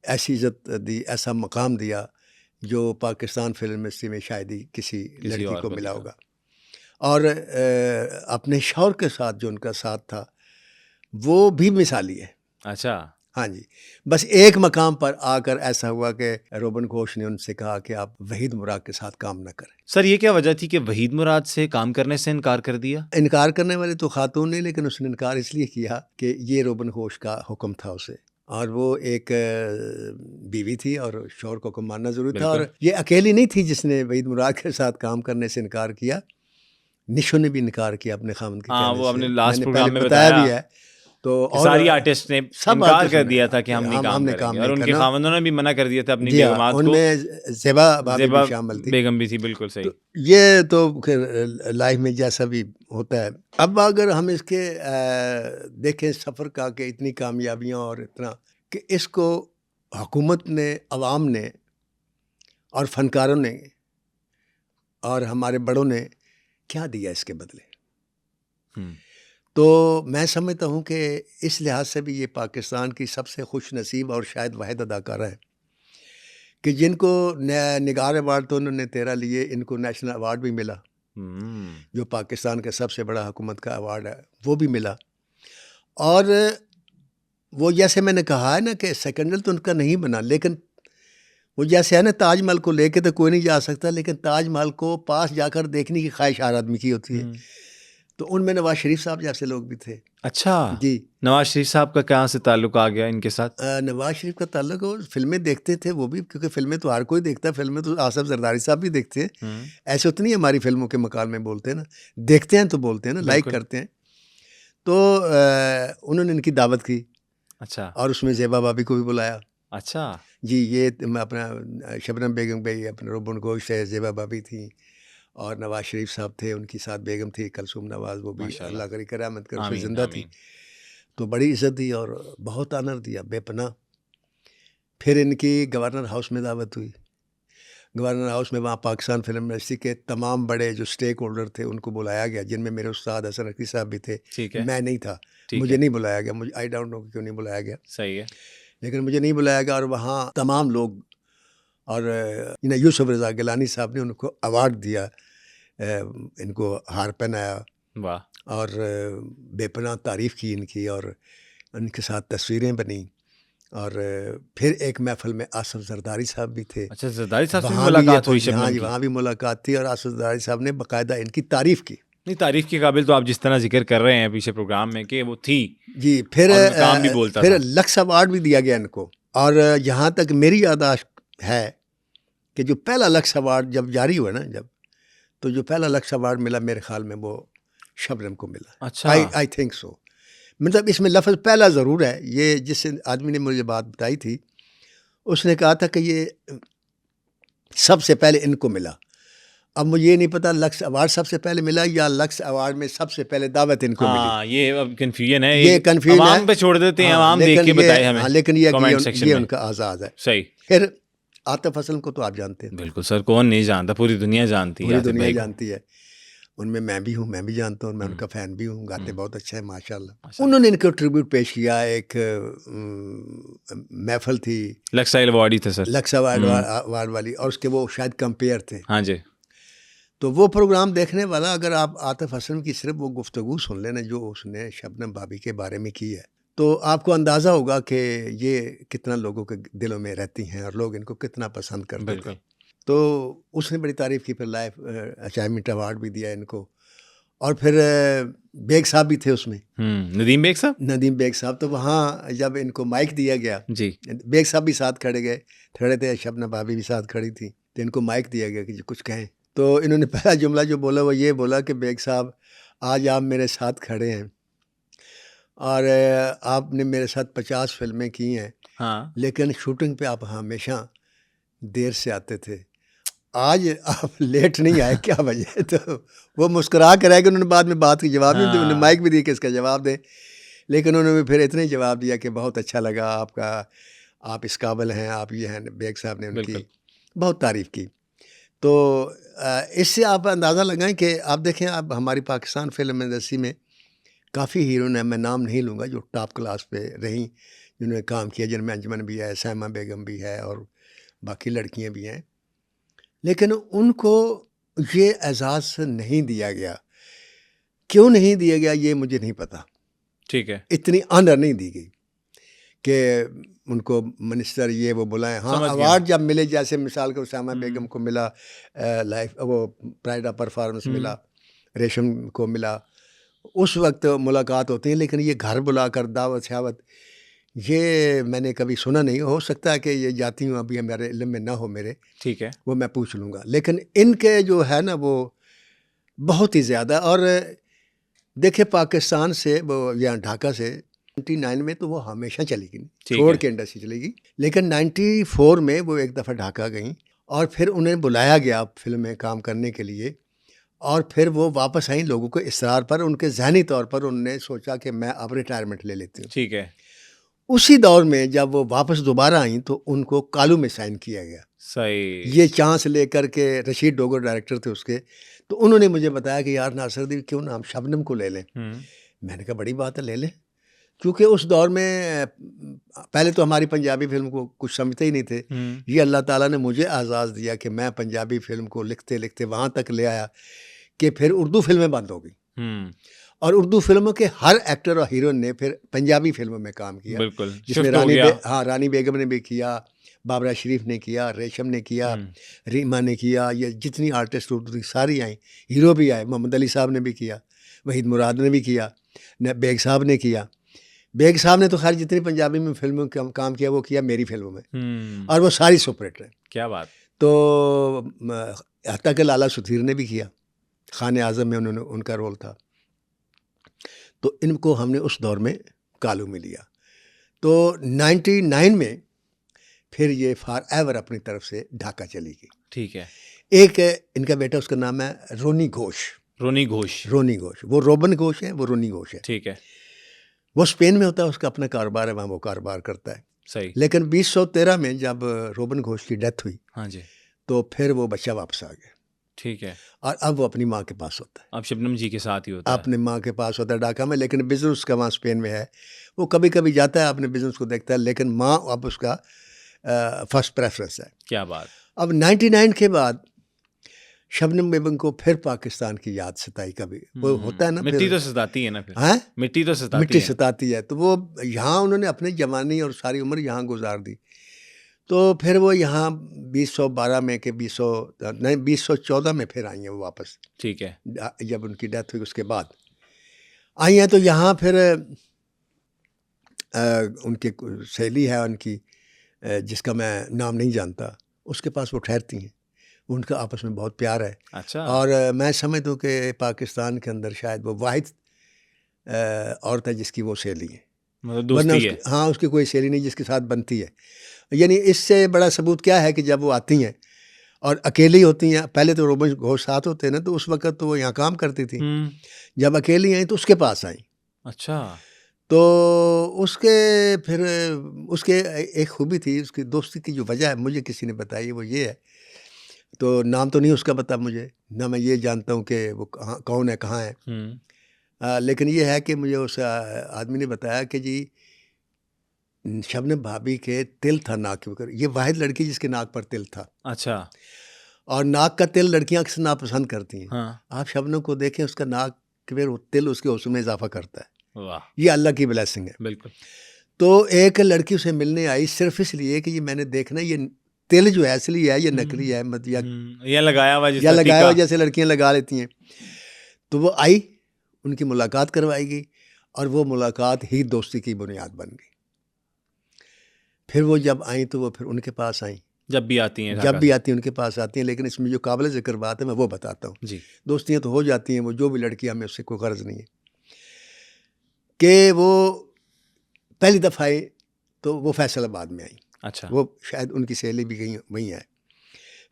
ऐसी इज़्ज़त दी, ऐसा मकाम दिया जो पाकिस्तान फिल्म इंडस्ट्री में शायद ही किसी लड़की को मिला होगा। और अपने शौहर के साथ जो उनका साथ था वो भी मिसाली है। अच्छा। हाँ जी। बस एक मकाम पर आकर ऐसा हुआ कि रोबन घोष ने उनसे कहा कि आप वहीद मुराद के साथ काम न करें। सर ये क्या वजह थी कि वहीद मुराद से काम करने से इनकार कर दिया? इनकार करने वाले तो खातून ने, लेकिन उसने इनकार इसलिए किया कि ये रोबन घोष का हुक्म था उसे, और वो एक बीवी थी और शौहर को हुक्म मानना ज़रूरी था। और ये अकेली नहीं थी जिसने वहीद मुराद के साथ काम करने से इनकार किया। निशो ने भी इनकार किया अपने खामन के कहने से। वो अपने लास्ट मैंने प्रोग्राम में बताया भी है। तो और सारी आर्टिस्ट ने इनकार कर दिया था कि हम नहीं काम करेंगे, और उनके खामंदों ने भी मना कर दिया था अपनी बेगमात को। उनमें ज़ेबा भाभी भी शामिल थी, बेगम भी थी। बिल्कुल सही। तो ये तो लाइफ में जैसा भी होता है। अब अगर हम इसके देखें सफ़र का कि इतनी कामयाबियाँ और इतना कि इसको हुकूमत ने, अवाम ने और फ़नकारों ने और हमारे बड़ों ने क्या दिया इसके बदले। तो मैं समझता हूँ कि इस लिहाज से भी ये पाकिस्तान की सबसे खुश नसीब और शायद वाहिद अदाकारा है कि जिनको निगार अवार्ड तो उन्होंने 13 लिए, इनको नेशनल अवार्ड भी मिला, जो पाकिस्तान का सबसे बड़ा हुकूमत का अवार्ड है, वो भी मिला। और वो जैसे मैंने कहा है ना कि सेकेंडल तो उनका नहीं बना, लेकिन वो जैसे है ना, ताजमहल को लेके तो कोई नहीं जा सकता, लेकिन ताजमहल को पास जाकर देखने की ख्वाहिश हर आदमी की होती है। तो उनमें नवाज शरीफ साहब जैसे लोग भी थे। अच्छा जी। नवाज शरीफ साहब का कहाँ से ताल्लुक आ गया इनके साथ? नवाज शरीफ का ताल्लुक, वो फिल्में देखते थे वो भी, क्योंकि फिल्में तो हर कोई देखता है। फिल्में तो आसिफ जरदारी साहब भी देखते हैं। ऐसे उतनी हमारी फिल्मों के मकाल में बोलते हैं ना, देखते हैं तो बोलते हैं ना, लाइक करते हैं। तो उन्होंने इनकी दावत की। अच्छा। और उसमें ज़ेबा भाभी को भी बुलाया। अच्छा जी। ये अपना शबनम बेगम भाई, अपने रोबन घोष है, ज़ेबा भाभी थी, और नवाज शरीफ साहब थे, उनकी साथ बेगम थी कलसूम नवाज़, वो भी अल्लाह करी करामत कर उसमें ज़िंदा थी। तो बड़ी इज़्ज़त दी और बहुत आनर दिया बेपनाह। फिर इनकी गवर्नर हाउस में दावत हुई। गवर्नर हाउस में वहाँ पाकिस्तान फिल्म इंडस्ट्री के तमाम बड़े जो स्टेक होल्डर थे उनको बुलाया गया, जिनमें मेरे उस्ताद हसन रफ़ी साहब भी थे। ठीक है। मैं नहीं था, ठीक मुझे है। नहीं बुलाया गया, मुझे आई डोंट नो क्यों नहीं बुलाया गया, सही है। लेकिन मुझे नहीं बुलाया गया। और वहाँ तमाम लोग, और यूसुफ रज़ा गिलानी साहब ने उनको अवार्ड दिया, इनको हार पहनाया वाह। और बेपनाह तारीफ़ की इनकी, और उनके साथ तस्वीरें बनी। और फिर एक महफिल में आसिफ जरदारी साहब भी थे। अच्छा, जरदारी साहब से भी वहाँ भी मुलाकात हुई हाँ शबनम जी, की? वहाँ भी मुलाकात थी और आसिफ जरदारी साहब ने बाकायदा इनकी तारीफ़ की। नहीं, तारीफ के काबिल तो आप जिस तरह जिक्र कर रहे हैं पीछे प्रोग्राम में कि वो थी, जी। फिर और उनका काम भी बोलता फिर था। लक्स अवार्ड भी दिया गया इनको। और यहाँ तक मेरी याददाश्त है कि जो पहला लक्स अवार्ड जब जारी हुआ ना, तो जो पहला लक्स अवार्ड मिला मेरे ख्याल में वो शबनम को मिला। अच्छा। I think so. मतलब इसमें लफ्ज़ पहला ज़रूर है, ये जिस आदमी ने मुझे बात बताई थी उसने कहा था कि ये सबसे पहले इनको मिला। अब मुझे ये नहीं पता लक्स अवार्ड सबसे पहले मिला या लक्स अवार्ड में सबसे पहले दावत इनको मिली। हाँ, ये अब कन्फ्यूजन है, ये कन्फ्यूजन है, अवाम पे छोड़ देते हैं, हाँ, अवाम देख लेकिन के ये- बताए हमें। हाँ, लेकिन ये कमेंट सेक्शन ये में। उनका आज़ाद है। सही। फिर आतिफ असलम को तो आप जानते हैं, बिल्कुल सर, कौन नहीं जानता, पूरी दुनिया जानती है पूरी आतिफ दुनिया भाई को। जानती है। उनमें मैं भी हूँ, मैं भी जानता हूँ, मैं उनका फ़ैन भी हूँ। गाते बहुत अच्छा है माशाल्लाह। माशाल्लाह। उन्होंने इनको ट्रिब्यूट पेश किया, एक महफिल थी, लक्साइल अवार्ड ही थे सर। लक्स अवार्ड वाली, और उसके वो शायद कंपेयर थे। हाँ जी। तो वो प्रोग्राम देखने वाला, अगर आप आतिफ असलम की सिर्फ वो गुफ्तगू सुन लेना जो उसने शबनम भाभी के बारे में की है, तो आपको अंदाज़ा होगा कि ये कितना लोगों के दिलों में रहती हैं और लोग इनको कितना पसंद करते थे। बिल्कुल। तो उसने बड़ी तारीफ़ की। फिर लाइफ अचीवमेंट अवार्ड भी दिया इनको। और फिर बेग साहब भी थे उसमें, नदीम बेग साहब। नदीम बेग साहब। तो वहाँ जब इनको माइक दिया गया, जी। बेग साहब भी साथ खड़े थे, शबनम भाभी भी साथ खड़ी थी, तो इनको माइक दिया गया कि कुछ कहें। तो इन्होंने पहला जुमला जो बोला वो ये बोला कि बेग साहब, आज आप मेरे साथ खड़े हैं और आपने मेरे साथ 50 फिल्में की हैं, हाँ। लेकिन शूटिंग पे आप हमेशा देर से आते थे, आज आप लेट नहीं आए, क्या वजह है? तो वो मुस्कुरा कर रह गए। उन्होंने बाद में बात की जवाब नहीं दिया, उन्होंने माइक भी दी कि इसका जवाब दें, लेकिन उन्होंने फिर इतना ही जवाब दिया कि बहुत अच्छा लगा आपका, आप इस काबिल हैं, आप ये हैं। बेग साहब ने उनकी बहुत तारीफ़ की। तो इससे आप अंदाज़ा लगाएं कि आप देखें, आप हमारी पाकिस्तान फिल्म इंडस्ट्री में काफ़ी हीरोइन हैं, मैं नाम नहीं लूँगा, जो टॉप क्लास पे रहीं, जिन्होंने काम किया, जिनमें अंजुमन भी है, सैमा बेगम भी है और बाकी लड़कियां भी हैं, लेकिन उनको ये एजाज़ नहीं दिया गया। क्यों नहीं दिया गया ये मुझे नहीं पता। ठीक है। इतनी ऑनर नहीं दी गई कि उनको मिनिस्टर ये वो बुलाएं। हाँ, अवार्ड जब मिले, जैसे मिसाल के उसामा बेगम को मिला लाइफ वो प्राइड ऑफ परफॉर्मेंस मिला, रेशम को मिला, उस वक्त मुलाकात होती है। लेकिन ये घर बुलाकर दावत शावत, ये मैंने कभी सुना नहीं। हो सकता है कि ये जाती हूँ, अभी हमारे इल्म में ना हो मेरे, ठीक है, वो मैं पूछ लूँगा। लेकिन इनके जो है ना वो बहुत ही ज़्यादा। और देखिए पाकिस्तान से वो यहाँ ढाका से 99 में तो वो हमेशा चली गई, छोड़ के इंडस्ट्री चली गई। लेकिन 94 में वो एक दफ़ा ढाका गई और फिर उन्हें बुलाया गया फिल्म में काम करने के लिए, और फिर वो वापस आई लोगों के इसरार पर। उनके ज़हनी तौर पर उन्होंने सोचा कि मैं अब रिटायरमेंट ले लेती हूँ। ठीक है। उसी दौर में जब वो वापस दोबारा आई तो उनको कालू में साइन किया गया। सही। ये चांस लेकर के, रशीद डोगर डायरेक्टर थे उसके, तो उन्होंने मुझे बताया कि यार नासिरुद्दीन क्यों ना हम शबनम को ले लें। मैंने कहा बड़ी बात है, ले लें। क्योंकि उस दौर में पहले तो हमारी पंजाबी फिल्म को कुछ समझते ही नहीं थे। ये अल्लाह ताला ने मुझे आज़ाज़ दिया कि मैं पंजाबी फिल्म को लिखते लिखते वहाँ तक ले आया कि फिर उर्दू फिल्में बंद हो गई और उर्दू फिल्मों के हर एक्टर और हीरोइन ने फिर पंजाबी फिल्मों में काम किया। बिल्कुल, जिसमें रानी बेगम ने भी किया, बाबरा शरीफ ने किया, रेशम ने किया, रीमा ने किया, ये जितनी आर्टिस्ट उर्दू की सारी आई, हीरो भी आए। मोहम्मद अली साहब ने भी किया, वहीद मुराद ने भी किया, बेग साहब ने किया। बेग साहब ने तो खैर जितनी पंजाबी में फिल्मों में काम किया वो किया मेरी फिल्मों में, और वो सारी सुपरहिट रहे। क्या बात। तो हत्ता के लाला सुथीर ने भी किया, खाने आज़म में उन्होंने उनका रोल था। तो इनको हमने उस दौर में कालू में लिया। तो 99 में फिर ये फॉर एवर अपनी तरफ से ढाका चली गई। ठीक है। एक इनका बेटा, उसका नाम है रोनी घोष। रोनी घोष। वो रोबन घोष है, वो रोनी घोष है। ठीक है। वो स्पेन में होता है, उसका अपना कारोबार है, वहाँ वो कारोबार करता है। सही। लेकिन 2013 में जब रोबन घोष की डेथ हुई हाँ जी, तो फिर वो बच्चा वापस आ गया ठीक है। और अब वो अपनी माँ के पास होता है, अब शबनम जी के साथ ही होता है। अपनी माँ के पास होता है ढाका में, लेकिन बिजनेस उसका वहाँ स्पेन में है। वो कभी कभी जाता है अपने बिजनेस को देखता है, लेकिन माँ अब उसका फर्स्ट प्रेफरेंस है। क्या बात। अब 99 के बाद शबनम बेगम को फिर पाकिस्तान की याद सताई। कभी वो होता है ना, मिट्टी फिर तो सताती है ना फिर। हैं मिट्टी तो सताती मिट्टी है। सताती है। तो वो यहाँ उन्होंने अपनी जवानी और सारी उम्र यहाँ गुजार दी। तो फिर वो यहाँ 2012 में के 2014 में फिर आई हैं वो वापस, ठीक है। जब उनकी डेथ हुई उसके बाद आई हैं। तो यहाँ फिर उनकी सहेली है उनकी, जिसका मैं नाम नहीं जानता, उसके पास वो ठहरती हैं। उनका आपस में बहुत प्यार है। अच्छा। और मैं समझता हूँ कि पाकिस्तान के अंदर शायद वो वाहिद औरत है जिसकी वो सहेली है। मतलब वरना दोस्ती है। हाँ, उसकी कोई सहेली नहीं जिसके साथ बनती है। यानी इससे बड़ा सबूत क्या है कि जब वो आती हैं और अकेली होती हैं, पहले तो रोबन घोष साथ होते हैं ना, तो उस वक्त तो वो यहाँ काम करती थी। जब अकेली आई तो उसके पास आई। अच्छा। तो उसके फिर उसके एक खूबी थी, उसकी दोस्ती की जो वजह है मुझे किसी ने बताई, वो ये है, तो नाम तो नहीं उसका पता मुझे, ना मैं ये जानता हूँ कि वो कौन है, कहाँ है। लेकिन ये है कि मुझे उस आदमी ने बताया कि जी शबनम भाभी के तिल था नाक के ऊपर। ये वाहिद लड़की जिसके नाक पर तिल था। अच्छा। और नाक का तिल लड़कियां अक्सर नापसंद करती हैं। हाँ। आप शबनम को देखें, उसका नाक के फिर तिल उसके हुस्न में इजाफा करता है। वाह। ये अल्लाह की ब्लेसिंग है। बिल्कुल। तो एक लड़की उसे मिलने आई सिर्फ इसलिए कि ये मैंने देखना ये तिल जो है असली है, ये नकली है, मत या लगाया हुआ या लगाया हुआ जैसे लड़कियां लगा लेती हैं। तो वो आई, उनकी मुलाकात करवाई गई और वो मुलाकात ही दोस्ती की बुनियाद बन गई। फिर वो जब आई तो वो फिर उनके पास आई, जब भी आती हैं। जब भी आती हैं उनके पास आती हैं। लेकिन इसमें जो काबिल ज़िक्र बात है मैं वो बताता हूँ जी। दोस्तियाँ तो हो जाती हैं, वो जो भी लड़की, हमें उससे कोई गर्ज नहीं है कि वो पहली दफ़ा आई तो वो फैसलाबाद में आई। अच्छा। वो शायद उनकी सहेली भी गई वहीं है।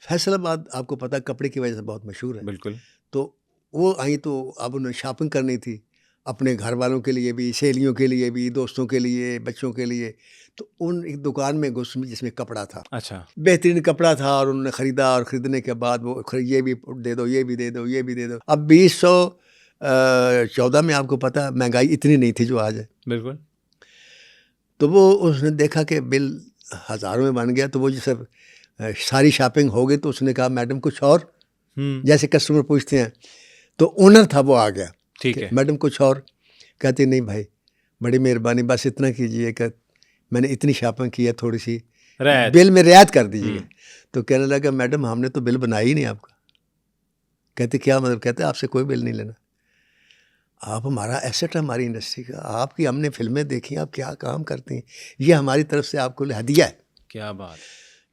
फैसलाबाद आपको पता कपड़े की वजह से बहुत मशहूर है। बिल्कुल। तो वो आई तो अब उन्हें शॉपिंग करनी थी, अपने घर वालों के लिए भी, सहेलियों के लिए भी, दोस्तों के लिए, बच्चों के लिए। तो उन एक दुकान में घुस जिसमें कपड़ा था, अच्छा। बेहतरीन कपड़ा था, और उन्होंने ख़रीदा। और ख़रीदने के बाद वो ये भी दे दो, ये भी दे दो, ये भी दे दो। अब 2014 में आपको पता महंगाई इतनी नहीं थी जो आज है। बिल्कुल। तो वो उसने देखा कि बिल हज़ारों में बन गया। तो वो जैसे सारी शॉपिंग हो गई तो उसने कहा मैडम कुछ और, जैसे कस्टमर पूछते हैं। तो ओनर था वो आ गया, ठीक है, मैडम कुछ और। कहती नहीं भाई बड़ी मेहरबानी, बस इतना कीजिए कि मैंने इतनी शॉपिंग की है, थोड़ी सी बिल में रियायत कर दीजिएगा। तो कहने लगा मैडम हमने तो बिल बनाया ही नहीं आपका। कहते क्या मतलब? कहते आपसे कोई बिल नहीं लेना, आप हमारा एसेट है, हमारी इंडस्ट्री का, आपकी हमने फिल्में देखी, आप क्या काम करती हैं, ये हमारी तरफ से आपको हदिया है। क्या बात।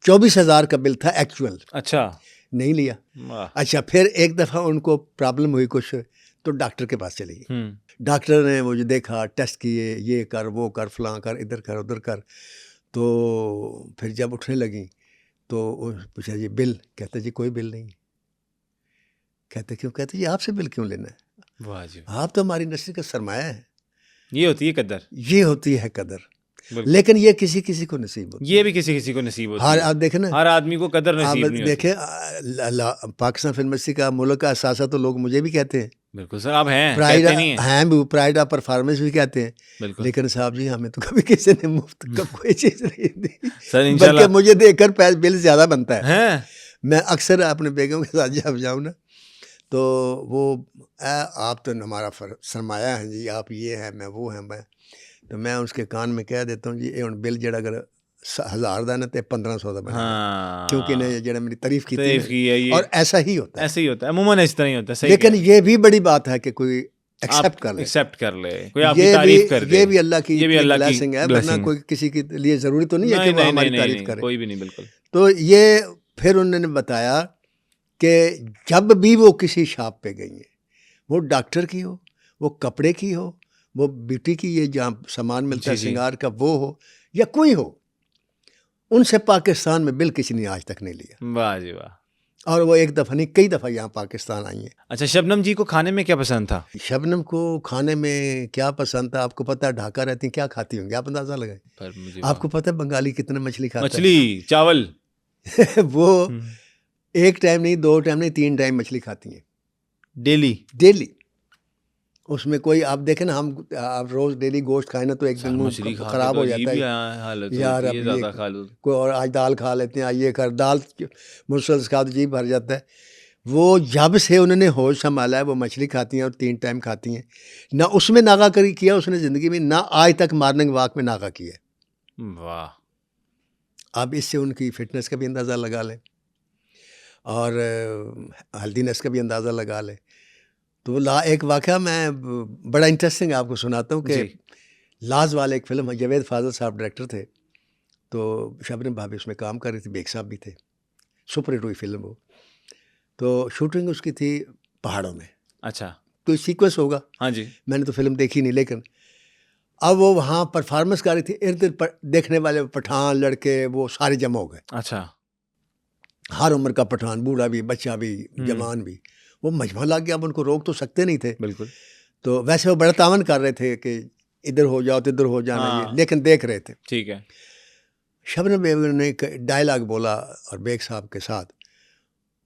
24,000 का बिल था एक्चुअल। अच्छा। नहीं लिया। अच्छा, फिर एक दफ़ा उनको प्रॉब्लम हुई कुछ, तो डॉक्टर के पास चली गई। डॉक्टर ने वो जो देखा, टेस्ट किए, ये कर वो कर, फलां कर, इधर कर उधर कर। तो फिर जब उठने लगी तो पूछा जी बिल? कहते जी कोई बिल नहीं। कहते क्यों? कहते जी आपसे बिल क्यों लेना है, वाह जी, आप तो हमारी इंडस्ट्री का सरमाया है। ये होती है कदर। ये होती है कदर, लेकिन ये किसी किसी को नसीब होती है। ये भी किसी किसी को नसीब होती है। आप देखें ना, हर आदमी को कदर नसीब नहीं होती। देखें पाकिस्तान फिल्म इंडस्ट्री का मुल्क का असासा तो लोग मुझे भी कहते हैं। बिल्कुल सर, आप हैं, प्राइड कहते नहीं हैं। प्राइड ऑफ परफॉर्मेंस भी कहते हैं। बिल्कुल। लेकिन साहब जी हमें तो कभी किसी ने मुफ्त का कोई चीज़ नहीं दी सर इंशाल्लाह। बल्कि मुझे देखकर पैसे बिल ज़्यादा बनता है। हैं? मैं अक्सर अपने बेगम के साथ जब जाऊँ ना तो वो आप तो हमारा सरमाया है जी, आप ये हैं, मैं वो हैं, मैं तो मैं उसके कान में कह देता हूँ जी ये बिल जड़ा अगर 1000 का ना तो 1500 का बना। क्योंकि ने जड़ा मेरी तारीफ की थी, और ऐसा ही होता है, ऐसे ही होता है, अमूमन इस तरह ही होता है। सही। लेकिन ये भी बड़ी बात है कि कोई एक्सेप्ट कर ले, कोई आपकी तारीफ कर दे। ये भी अल्लाह की ब्लेसिंग है, वरना कोई किसी के लिए ज़रूरी तो नहीं है कि वो हमारी तारीफ करे, कोई भी नहीं। बिल्कुल। तो ये फिर उन्होंने बताया कि जब भी वो किसी शॉप पे गई हैं, वो डॉक्टर की हो, वो कपड़े की हो, वो ब्यूटी की, ये जहाँ सामान मिलता है श्रृंगार का वो हो, या कोई हो, उनसे पाकिस्तान में बिल किसी ने आज तक नहीं लिया। वाह जी वाह। और वो एक दफ़ा नहीं कई दफ़ा यहाँ पाकिस्तान आई हैं। अच्छा, शबनम जी को खाने में क्या पसंद था? शबनम को खाने में क्या पसंद था आपको पता है, ढाका रहती हैं, क्या खाती होंगी आप अंदाज़ा लगाएं। पर मुझे आपको पता है बंगाली कितना मछली खाता मछली, चावल। है वो एक टाइम नहीं, 2 टाइम नहीं, 3 टाइम मछली खाती हैं डेली। डेली। उसमें कोई आप देखें ना, हम आप रोज़ डेली गोश्त खाएं ना तो एक दिन मुंह मछली खा के ख़राब तो हो अजीब जाता ही है हालत यार। होती है, अब ज़्यादा ये खा लो। कोई और आज दाल खा लेते हैं, आज ये कर दाल मुसलसल खा तो जी भर जाता है। वो जब से उन्होंने होश संभाला है वो मछली खाती हैं और 3 टाइम खाती हैं। ना उसमें नागा करी किया उसने ज़िंदगी में, ना आज तक मॉर्निंग वॉक में नागा किया है। वाह। आप इससे उनकी फ़िटनेस का भी अंदाज़ा लगा लें और हेल्दीनेस का भी अंदाज़ा लगा लें। तो एक वाक़या मैं बड़ा इंटरेस्टिंग आपको सुनाता हूँ कि जी। लाज वाले एक फ़िल्म है, जावेद फाज़ल साहब डायरेक्टर थे, तो शबनम भाभी उसमें काम कर रही थी, बेग साहब भी थे। सुपर हिट हुई फ़िल्म वो। तो शूटिंग उसकी थी पहाड़ों में, अच्छा। तो सीक्वेंस होगा। हाँ जी। मैंने तो फ़िल्म देखी नहीं, लेकिन अब वो वहाँ परफॉर्मेंस कर रही थी, इर्द-गिर्द देखने वाले पठान लड़के वो सारे जमा हो गए। अच्छा। हर उम्र का पठान, बूढ़ा भी, बच्चा भी, जवान भी। वो मजमा लग गया, अब उनको रोक तो सकते नहीं थे। बिल्कुल। तो वैसे वो बड़ा तावन कर रहे थे कि इधर हो जाओ तो इधर हो जाना ये, हाँ। लेकिन देख रहे थे। ठीक है। शबनम बेगम ने एक डायलॉग बोला और बेग साहब के साथ,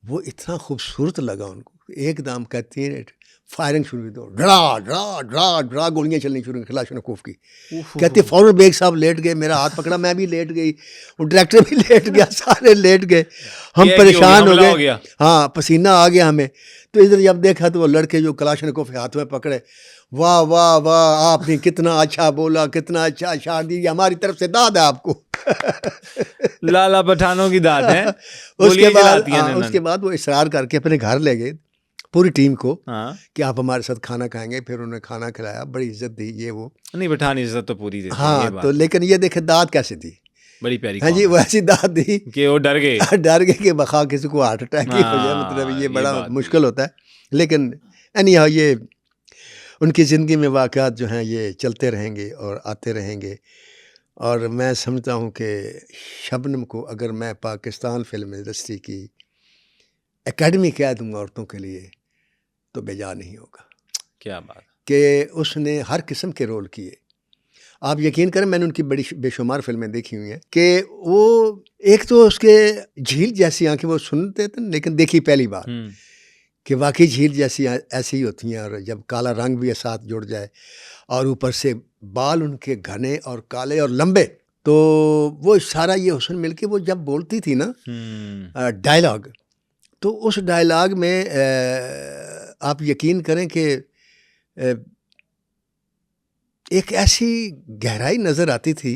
वो इतना खूबसूरत लगा उनको। एकदम कहती है फायरिंग शुरू की, दो ड्रा ड्रा ड्रा ड्रा गोलियां चलनी शुरू की खिलाशनकोफ की। कहते फौरन बेग साहब लेट गए, मेरा हाथ पकड़ा, मैं भी लेट गई, वो डायरेक्टर भी लेट गया, सारे लेट गए, हम परेशान हो गए। हाँ, पसीना आ गया हमें। तो इधर जब देखा तो वो लड़के जो कलाशनकोफ हाथ में पकड़े, वाह वाह वाह, आपने कितना अच्छा बोला, कितना अच्छा शार दी, हमारी तरफ से दाद है आपको। लाला पठानों की दाद है। उसके बाद वो इसरार करके अपने घर ले गए पूरी टीम को। हाँ। कि आप हमारे साथ खाना खाएंगे। फिर उन्होंने खाना खिलाया, बड़ी इज्जत दी, ये वो। नहीं, पठान इज्जत तो पूरी देते हैं, ये हाँ, बात तो लेकिन ये देखे दाद कैसे दी, बड़ी प्यारी। हाँ जी, वो ऐसी दाद दी कि वो डर गए। डर गए कि बखा किसी को हार्ट अटैक ही हो जाए, मतलब ये बड़ा मुश्किल होता है। लेकिन एनी हाउ ये उनकी ज़िंदगी में वाक़यात जो हैं ये चलते रहेंगे और आते रहेंगे। और मैं समझता हूँ कि शबनम को अगर मैं पाकिस्तान फ़िल्म इंडस्ट्री की एकेडमी कह दूँगा औरतों के लिए तो बेजा नहीं होगा। क्या बात कि उसने हर किस्म के रोल किए। आप यकीन करें, मैंने उनकी बड़ी बेशुमार फ़िल्में देखी हुई हैं कि वो एक तो उसके झील जैसी आँखें वो सुनते थे, लेकिन देखी पहली बार कि वाकई झील जैसी ऐसी ही होती हैं। और जब काला रंग भी साथ जुड़ जाए और ऊपर से बाल उनके घने और काले और लंबे, तो वो सारा ये हुस्न मिलके वो जब बोलती थी ना डायलॉग, तो उस डायलॉग में आप यकीन करें कि एक ऐसी गहराई नज़र आती थी,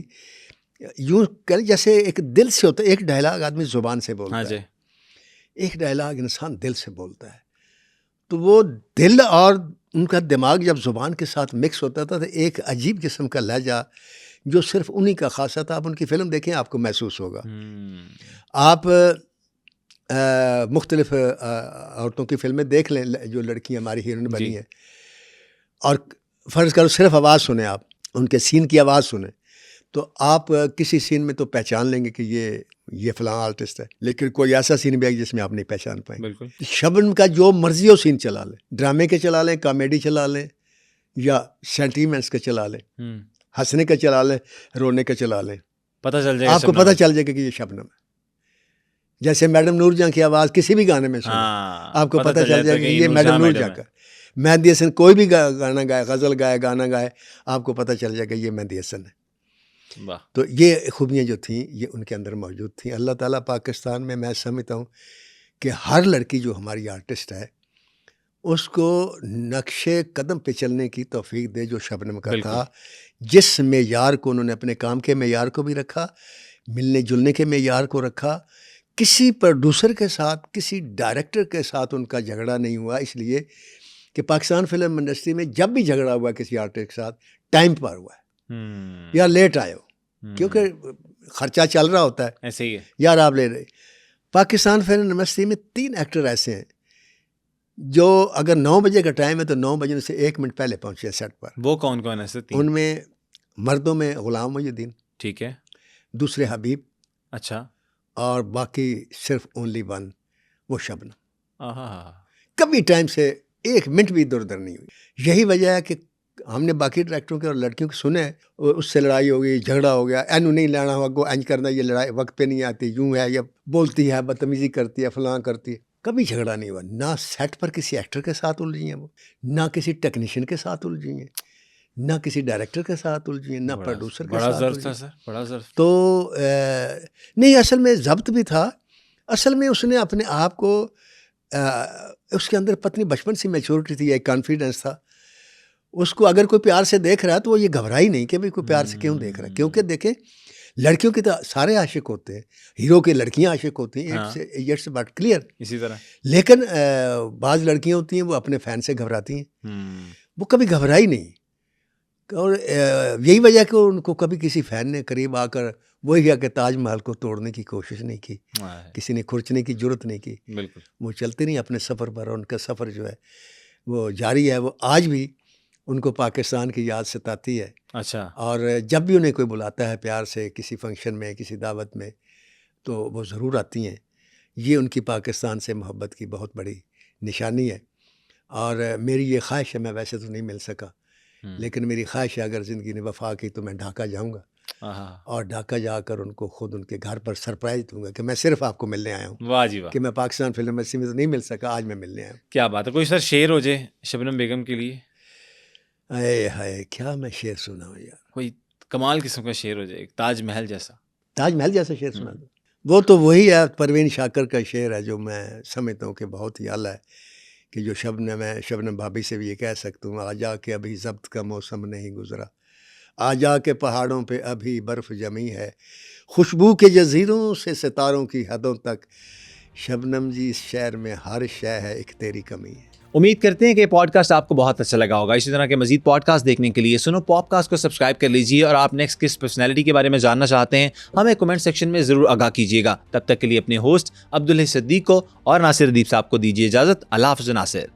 यूँ कह जैसे एक दिल से होता है। एक डायलॉग आदमी ज़ुबान से बोलता है, एक डायलॉग इंसान दिल से बोलता है। तो वो दिल और उनका दिमाग जब ज़ुबान के साथ मिक्स होता था तो एक अजीब किस्म का लहजा जो सिर्फ उन्हीं का खासा था। आप उनकी फ़िल्म देखें, आपको महसूस होगा। आप मुख्तलिफ औरतों की फ़िल्में देख लें जो लड़कियाँ हमारी हीरोइन बनी हैं, और फ़र्ज़ करो सिर्फ आवाज़ सुने, आप उनके सीन की आवाज़ सुने, तो आप किसी सीन में तो पहचान लेंगे कि ये फ़लाँ आर्टिस्ट है। लेकिन कोई ऐसा सीन भी है जिसमें आप नहीं पहचान पाएंगे। बिल्कुल। शबनम का जो मर्ज़ी हो सीन चला लें, ड्रामे के चला लें, कॉमेडी चला लें, या सेंटीमेंट्स के चला लें, हंसने का चला लें, रोने का चला लें, पता चल जाएगा, आपको पता चल जाएगा कि ये शबनम है। जैसे मैडम नूरजहां की आवाज़ किसी भी गाने में सुने, आपको पता चल जाएगा कि ये मैडम नूरजहां का। मेहदी हसन कोई भी गाना गाए, गज़ल गाए, गाना गाए, आपको पता चल जाएगा ये मेहदी हसन है। तो ये खूबियाँ जो थीं ये उनके अंदर मौजूद थीं। अल्लाह ताला पाकिस्तान में, मैं समझता हूँ कि हर लड़की जो हमारी आर्टिस्ट है उसको नक्शे कदम पे चलने की तौफीक दे जो शबनम का था। जिस मेयार को उन्होंने अपने काम के मेयार को भी रखा, मिलने जुलने के मेयार को रखा, किसी प्रोड्यूसर के साथ, किसी डायरेक्टर के साथ उनका झगड़ा नहीं हुआ। इसलिए कि पाकिस्तान फिल्म इंडस्ट्री में जब भी झगड़ा हुआ किसी आर्टिस्ट के साथ, टाइम पर हुआ है या लेट आए हो, क्योंकि खर्चा चल रहा होता है। ऐसे ही है यार, आप ले रहे। पाकिस्तान फिल्म इंडस्ट्री में 3 एक्टर ऐसे हैं जो अगर 9 बजे का टाइम है तो 9 बजे से 1 मिनट पहले पहुंचे सेट पर। वो कौन कौन है? उनमें मर्दों में गुलाम मोहिउद्दीन, ठीक है, दूसरे हबीब, अच्छा, और बाकी सिर्फ ओनली वन वो शबनम। आहा। कभी टाइम से एक मिनट भी इधर उधर नहीं हुई। यही वजह है कि हमने बाकी डायरेक्टरों के और लड़कियों के सुने, उससे लड़ाई हो गई, झगड़ा हो गया, एनू नहीं लाना हुआ, गो एंज करना, ये लड़ाई वक्त पे नहीं आती, यूं है, या बोलती है, बदतमीजी करती है, फलां करती है। कभी झगड़ा नहीं हुआ, ना सेट पर किसी एक्टर के साथ उलझी हैं वो, ना किसी टेक्नीशियन के साथ उलझी हैं, ना किसी डायरेक्टर के साथ उलझी हैं, ना प्रोड्यूसर के बड़ा साथ ज़र्फ उलझी था हैं। सर, बड़ा ज़र्फ। तो नहीं, असल में जब्त भी था। असल में उसने अपने आप को उसके अंदर पत्नी बचपन से मैच्योरिटी थी, एक कॉन्फिडेंस था उसको। अगर कोई प्यार से देख रहा है तो वो ये घबरा ही नहीं कि भाई कोई प्यार से क्यों देख रहा है, क्योंकि देखें लड़कियों की तो सारे आशिक होते हैं, हीरो की लड़कियां आशिक होती हैं, इट्स बट क्लियर। इसी तरह लेकिन बाज़ लड़कियां होती हैं वो अपने फ़ैन से घबराती हैं, वो कभी घबराई नहीं। और यही वजह कि उनको कभी किसी फ़ैन ने करीब आकर वही है कि ताजमहल को तोड़ने की कोशिश नहीं की, किसी ने खुरचने की जरूरत नहीं की। बिल्कुल, वो चलते नहीं अपने सफ़र पर, और उनका सफ़र जो है वो जारी है। वो आज भी उनको पाकिस्तान की याद सताती है। अच्छा। और जब भी उन्हें कोई बुलाता है प्यार से किसी फंक्शन में, किसी दावत में, तो वो ज़रूर आती हैं। ये उनकी पाकिस्तान से मोहब्बत की बहुत बड़ी निशानी है। और मेरी ये ख्वाहिश है, मैं वैसे तो नहीं मिल सका, लेकिन मेरी ख्वाहिश है अगर ज़िंदगी ने वफ़ा की तो मैं ढाका जाऊँगा, और ढाका जाकर उनको खुद उनके घर पर सरप्राइज़ दूंगा कि मैं सिर्फ आपको मिलने आया हूँ। वाह जी वाह। कि मैं पाकिस्तान फिल्म इंडस्ट्री में तो नहीं मिल सका, आज मैं मिलने आया हूँ। क्या बात है। कोई सर शेर हो जाए शबनम बेगम के लिए? अरे हाय, क्या मैं शेर सुना हूँ यार। कोई कमाल किस्म का शेर हो जाए, ताजमहल जैसा। ताजमहल जैसा शेर सुना दो। वो तो वही है, परवीन शाकर का शेर है, जो मैं समझता हूँ कि बहुत ही आला है, कि जो शबनम भाभी से भी ये कह सकता हूँ, आ जा के अभी ज़ब्त का मौसम नहीं गुज़रा, आ जा के पहाड़ों पे अभी बर्फ़ जमी है, खुशबू के जज़ीरों से सितारों की हदों तक, शबनम जी इस शहर में हर शय है, एक तेरी कमी है। उम्मीद करते हैं कि पॉडकास्ट आपको बहुत अच्छा लगा होगा। इसी तरह के मजीद पॉडकास्ट देखने के लिए सुनो पॉडकास्ट को सब्सक्राइब कर लीजिए, और आप नेक्स्ट किस पर्सनैलिटी के बारे में जानना चाहते हैं हमें कमेंट सेक्शन में ज़रूर आगाह कीजिएगा। तब तक के लिए अपने होस्ट अब्दुल सिद्दीक को और नासिर अदीब साहब को दीजिए इजाज़त। अल्लाह हाफ़िज़ नासिर।